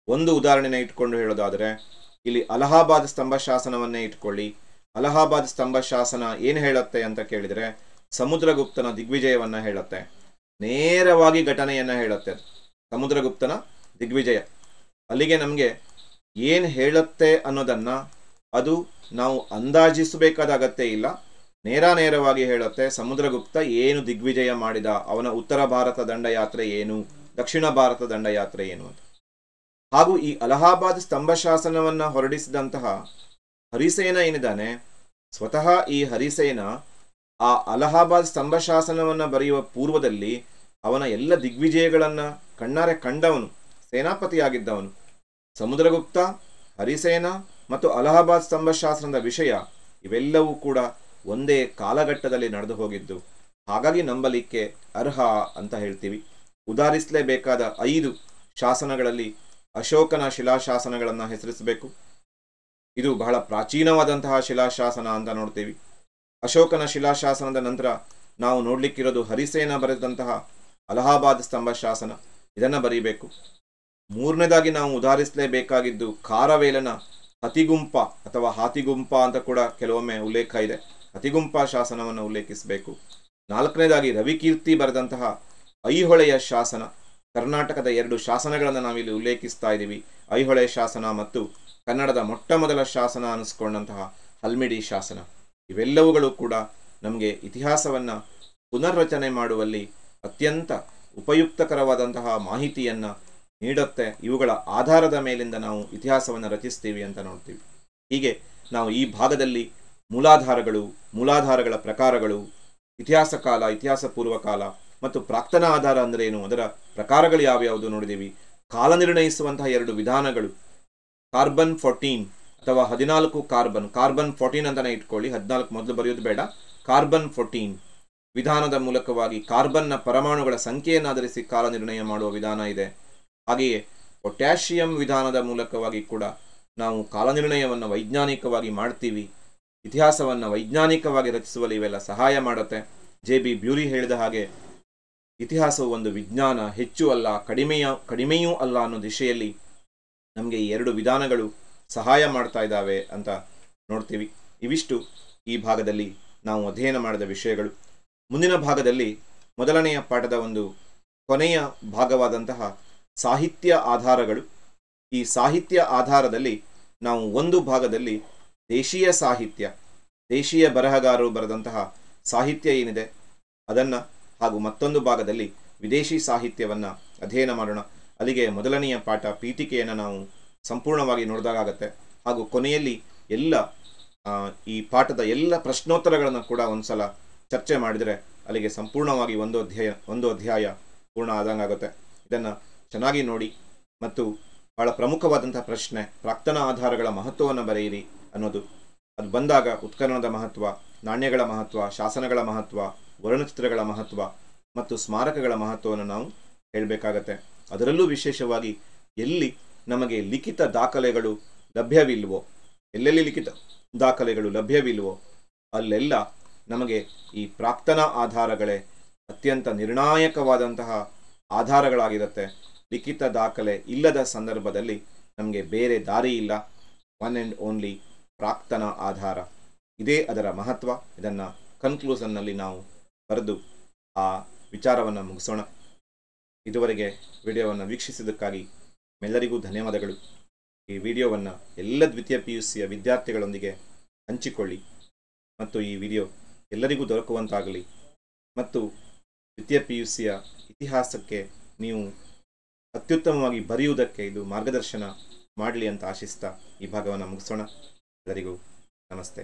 ಒಂದು ಉದಾಹರಣೆನ ಇಟ್ಕೊಂಡು ಹೇಳೋದಾದರೆ, ಇಲ್ಲಿ ಅಲಹಾಬಾದ್ ಸ್ತಂಭ ಶಾಸನವನ್ನೇ ಇಟ್ಕೊಳ್ಳಿ. ಅಲಹಾಬಾದ್ ಸ್ತಂಭ ಶಾಸನ ಏನು ಹೇಳುತ್ತೆ ಅಂತ ಕೇಳಿದರೆ, ಸಮುದ್ರಗುಪ್ತನ ದಿಗ್ವಿಜಯವನ್ನು ಹೇಳುತ್ತೆ. ನೇರವಾಗಿ ಘಟನೆಯನ್ನು ಹೇಳುತ್ತೆ. ಸಮುದ್ರಗುಪ್ತನ ದಿಗ್ವಿಜಯ ಅಲ್ಲಿಗೆ ನಮಗೆ ಏನು ಹೇಳುತ್ತೆ ಅನ್ನೋದನ್ನು ಅದು ನಾವು ಅಂದಾಜಿಸಬೇಕಾದ ಅಗತ್ಯ ಇಲ್ಲ. ನೇರವಾಗಿ ಹೇಳುತ್ತೆ ಸಮುದ್ರಗುಪ್ತ ಏನು ದಿಗ್ವಿಜಯ ಮಾಡಿದ, ಅವನ ಉತ್ತರ ಭಾರತ ದಂಡಯಾತ್ರೆ ಏನು, ದಕ್ಷಿಣ ಭಾರತ ದಂಡಯಾತ್ರೆ ಏನು ಅಂತ. ಹಾಗೂ ಈ ಅಲಹಾಬಾದ್ ಸ್ತಂಭ ಶಾಸನವನ್ನು ಹೊರಡಿಸಿದಂತಹ ಹರಿಸೇನ ಏನಿದ್ದಾನೆ, ಸ್ವತಃ ಈ ಹರಿಸೇನ ಆ ಅಲಹಾಬಾದ್ ಸ್ತಂಭ ಶಾಸನವನ್ನು ಬರೆಯುವ ಪೂರ್ವದಲ್ಲಿ ಅವನ ಎಲ್ಲ ದಿಗ್ವಿಜಯಗಳನ್ನು ಕಣ್ಣಾರೆ ಕಂಡವನು, ಸೇನಾಪತಿಯಾಗಿದ್ದವನು. ಸಮುದ್ರಗುಪ್ತ, ಹರಿಸೇನ ಮತ್ತು ಅಲಹಾಬಾದ್ ಸ್ತಂಭ ಶಾಸನದ ವಿಷಯ ಇವೆಲ್ಲವೂ ಕೂಡ ಒಂದೇ ಕಾಲಘಟ್ಟದಲ್ಲಿ ನಡೆದು ಹೋಗಿದ್ದು. ಹಾಗಾಗಿ ನಂಬಲಿಕ್ಕೆ ಅರ್ಹ ಅಂತ ಹೇಳ್ತೀವಿ. ಉದಾಹರಿಸಲೇಬೇಕಾದ 5 ಶಾಸನಗಳಲ್ಲಿ ಅಶೋಕನ ಶಿಲಾಶಾಸನಗಳನ್ನು ಹೆಸರಿಸಬೇಕು. ಇದು ಬಹಳ ಪ್ರಾಚೀನವಾದಂತಹ ಶಿಲಾಶಾಸನ ಅಂತ ನೋಡ್ತೀವಿ. ಅಶೋಕನ ಶಿಲಾಶಾಸನದ ನಂತರ ನಾವು ನೋಡ್ಲಿಕ್ಕಿರೋದು ಹರಿಸೇನ ಬರೆದಂತಹ ಅಲಹಾಬಾದ್ ಸ್ತಂಭ ಶಾಸನ, ಇದನ್ನು ಬರೀಬೇಕು. 3ನೇದಾಗಿ ನಾವು ಉದಾಹರಿಸಲೇಬೇಕಾಗಿದ್ದು ಖಾರವೇಲನ ಹತಿಗುಂಪ ಅಥವಾ ಹಾತಿಗುಂಪ ಅಂತ ಕೂಡ ಕೆಲವೊಮ್ಮೆ ಉಲ್ಲೇಖ ಇದೆ. ಹತಿಗುಂಪ ಶಾಸನವನ್ನು ಉಲ್ಲೇಖಿಸಬೇಕು. 4ನೇದಾಗಿ ರವಿಕೀರ್ತಿ ಬರೆದಂತಹ ಐಹೊಳೆಯ ಶಾಸನ. ಕರ್ನಾಟಕದ 2 ಶಾಸನಗಳನ್ನು ನಾವಿಲ್ಲಿ ಉಲ್ಲೇಖಿಸ್ತಾ ಇದ್ದೀವಿ, ಐಹೊಳೆ ಶಾಸನ ಮತ್ತು ಕನ್ನಡದ ಮೊಟ್ಟಮೊದಲ ಶಾಸನ ಅನ್ನಿಸ್ಕೊಂಡಂತಹ ಹಲ್ಮಿಡಿ ಶಾಸನ. ಇವೆಲ್ಲವುಗಳು ಕೂಡ ನಮಗೆ ಇತಿಹಾಸವನ್ನು ಪುನರ್ರಚನೆ ಮಾಡುವಲ್ಲಿ ಅತ್ಯಂತ ಉಪಯುಕ್ತಕರವಾದಂತಹ ಮಾಹಿತಿಯನ್ನು ನೀಡುತ್ತೆ. ಇವುಗಳ ಆಧಾರದ ಮೇಲಿಂದ ನಾವು ಇತಿಹಾಸವನ್ನು ರಚಿಸ್ತೀವಿ ಅಂತ ನೋಡ್ತೀವಿ. ಹೀಗೆ ನಾವು ಈ ಭಾಗದಲ್ಲಿ ಮೂಲಾಧಾರಗಳ ಪ್ರಕಾರಗಳು, ಇತಿಹಾಸ ಕಾಲ, ಇತಿಹಾಸ ಪೂರ್ವಕಾಲ ಮತ್ತು ಪ್ರಾಕ್ತನ ಆಧಾರ ಅಂದರೆ ಏನು, ಅದರ ಪ್ರಕಾರಗಳು ಯಾವ್ಯಾವುದು ನೋಡಿದ್ದೀವಿ. ಕಾಲ ನಿರ್ಣಯಿಸುವಂತಹ 2 ವಿಧಾನಗಳು, ಕಾರ್ಬನ್ 14 ಅಥವಾ 14 ಕಾರ್ಬನ್ 14 ಅಂತಲೇ ಇಟ್ಕೊಳ್ಳಿ, 14 ಮೊದಲು ಬರೆಯೋದು ಬೇಡ. ಕಾರ್ಬನ್ 14 ವಿಧಾನದ ಮೂಲಕವಾಗಿ ಕಾರ್ಬನ್ನ ಪರಮಾಣುಗಳ ಸಂಖ್ಯೆಯನ್ನು ಆಧರಿಸಿ ಕಾಲ ನಿರ್ಣಯ ಮಾಡುವ ವಿಧಾನ ಇದೆ. ಹಾಗೆಯೇ ಪೊಟ್ಯಾಷಿಯಂ ವಿಧಾನದ ಮೂಲಕವಾಗಿ ಕೂಡ ನಾವು ಕಾಲನಿರ್ಣಯವನ್ನು ವೈಜ್ಞಾನಿಕವಾಗಿ ಮಾಡ್ತೀವಿ. ಇತಿಹಾಸವನ್ನು ವೈಜ್ಞಾನಿಕವಾಗಿ ರಚಿಸುವಲ್ಲಿ ಇವೆಲ್ಲ ಸಹಾಯ ಮಾಡುತ್ತೆ. JB ಬ್ಯೂರಿ ಹೇಳಿದ ಹಾಗೆ ಇತಿಹಾಸವು ಒಂದು ವಿಜ್ಞಾನ, ಹೆಚ್ಚು ಅಲ್ಲ ಕಡಿಮೆಯೂ ಅಲ್ಲ ಅನ್ನೋ ದಿಶೆಯಲ್ಲಿ ನಮಗೆ ಈ 2 ವಿಧಾನಗಳು ಸಹಾಯ ಮಾಡ್ತಾ ಇದ್ದಾವೆ ಅಂತ ನೋಡ್ತೀವಿ. ಇವಿಷ್ಟು ಈ ಭಾಗದಲ್ಲಿ ನಾವು ಅಧ್ಯಯನ ಮಾಡಿದ ವಿಷಯಗಳು. ಮುಂದಿನ ಭಾಗದಲ್ಲಿ ಮೊದಲನೆಯ ಪಾಠದ ಒಂದು ಕೊನೆಯ ಭಾಗವಾದಂತಹ ಸಾಹಿತ್ಯ ಆಧಾರಗಳು. ಈ ಸಾಹಿತ್ಯ ಆಧಾರದಲ್ಲಿ ನಾವು ಒಂದು ಭಾಗದಲ್ಲಿ ದೇಶೀಯ ಸಾಹಿತ್ಯ, ದೇಶೀಯ ಬರಹಗಾರರು ಬರೆದಂತಹ ಸಾಹಿತ್ಯ ಏನಿದೆ ಅದನ್ನು, ಹಾಗೂ ಮತ್ತೊಂದು ಭಾಗದಲ್ಲಿ ವಿದೇಶಿ ಸಾಹಿತ್ಯವನ್ನು ಅಧ್ಯಯನ ಮಾಡೋಣ. ಅಲ್ಲಿಗೆ ಮೊದಲನೆಯ ಪಾಠ ಪೀಠಿಕೆಯನ್ನು ನಾವು ಸಂಪೂರ್ಣವಾಗಿ ನೋಡಿದಾಗತ್ತೆ. ಹಾಗೂ ಕೊನೆಯಲ್ಲಿ ಈ ಪಾಠದ ಎಲ್ಲ ಪ್ರಶ್ನೋತ್ತರಗಳನ್ನು ಕೂಡ ಒಂದ್ಸಲ ಚರ್ಚೆ ಮಾಡಿದರೆ ಅಲ್ಲಿಗೆ ಸಂಪೂರ್ಣವಾಗಿ ಒಂದು ಅಧ್ಯಾಯ ಪೂರ್ಣ ಆದಂಗಾಗುತ್ತೆ. ಇದನ್ನು ಚೆನ್ನಾಗಿ ನೋಡಿ. ಮತ್ತು ಬಹಳ ಪ್ರಮುಖವಾದಂಥ ಪ್ರಶ್ನೆ, ಪ್ರಾಕ್ತನ ಆಧಾರಗಳ ಮಹತ್ವವನ್ನು ಬರೆಯಿರಿ ಅನ್ನೋದು. ಅದು ಬಂದಾಗ ಉತ್ಖನನದ ಮಹತ್ವ, ನಾಣ್ಯಗಳ ಮಹತ್ವ, ಶಾಸನಗಳ ಮಹತ್ವ, ವರ್ಣಚಿತ್ರಗಳ ಮಹತ್ವ ಮತ್ತು ಸ್ಮಾರಕಗಳ ಮಹತ್ವವನ್ನು ನಾವು ಹೇಳಬೇಕಾಗತ್ತೆ. ಅದರಲ್ಲೂ ವಿಶೇಷವಾಗಿ ಎಲ್ಲಿ ನಮಗೆ ಲಿಖಿತ ದಾಖಲೆಗಳು ಲಭ್ಯವಿಲ್ವೋ, ಎಲ್ಲೆಲ್ಲಿ ಲಿಖಿತ ದಾಖಲೆಗಳು ಲಭ್ಯವಿಲ್ವೋ ಅಲ್ಲೆಲ್ಲ ನಮಗೆ ಈ ಪ್ರಾಕ್ತನ ಆಧಾರಗಳೇ ಅತ್ಯಂತ ನಿರ್ಣಾಯಕವಾದಂತಹ ಆಧಾರಗಳಾಗಿರುತ್ತೆ. ಲಿಖಿತ ದಾಖಲೆ ಇಲ್ಲದ ಸಂದರ್ಭದಲ್ಲಿ ನಮಗೆ ಬೇರೆ ದಾರಿ ಇಲ್ಲ. ಒನ್ ಆ್ಯಂಡ್ ಓನ್ಲಿ ಪ್ರಾಕ್ತನ ಆಧಾರ, ಇದೇ ಅದರ ಮಹತ್ವ. ಇದನ್ನು ಕನ್ಕ್ಲೂಷನ್ನಲ್ಲಿ ನಾವು ಬರೆದು ಆ ವಿಚಾರವನ್ನು ಮುಗಿಸೋಣ. ಇದುವರೆಗೆ ವಿಡಿಯೋವನ್ನು ವೀಕ್ಷಿಸಿದ್ದಕ್ಕಾಗಿ ನಿಮ್ಮೆಲ್ಲರಿಗೂ ಧನ್ಯವಾದಗಳು. ಈ ವಿಡಿಯೋವನ್ನು ಎಲ್ಲ ದ್ವಿತೀಯ PUCಯ ವಿದ್ಯಾರ್ಥಿಗಳೊಂದಿಗೆ ಹಂಚಿಕೊಳ್ಳಿ ಮತ್ತು ಈ ವಿಡಿಯೋ ಎಲ್ಲರಿಗೂ ದೊರಕುವಂತಾಗಲಿ. ಮತ್ತು ದ್ವಿತೀಯ PUCಯ ಇತಿಹಾಸಕ್ಕೆ ನೀವು ಅತ್ಯುತ್ತಮವಾಗಿ ಬರೆಯುವುದಕ್ಕೆ ಇದು ಮಾರ್ಗದರ್ಶನ ಮಾಡಲಿ ಅಂತ ಆಶಿಸ್ತಾ ಈ ಭಾಗವನ್ನು ಮುಗಿಸೋಣ. ಎಲ್ಲರಿಗೂ ನಮಸ್ತೆ.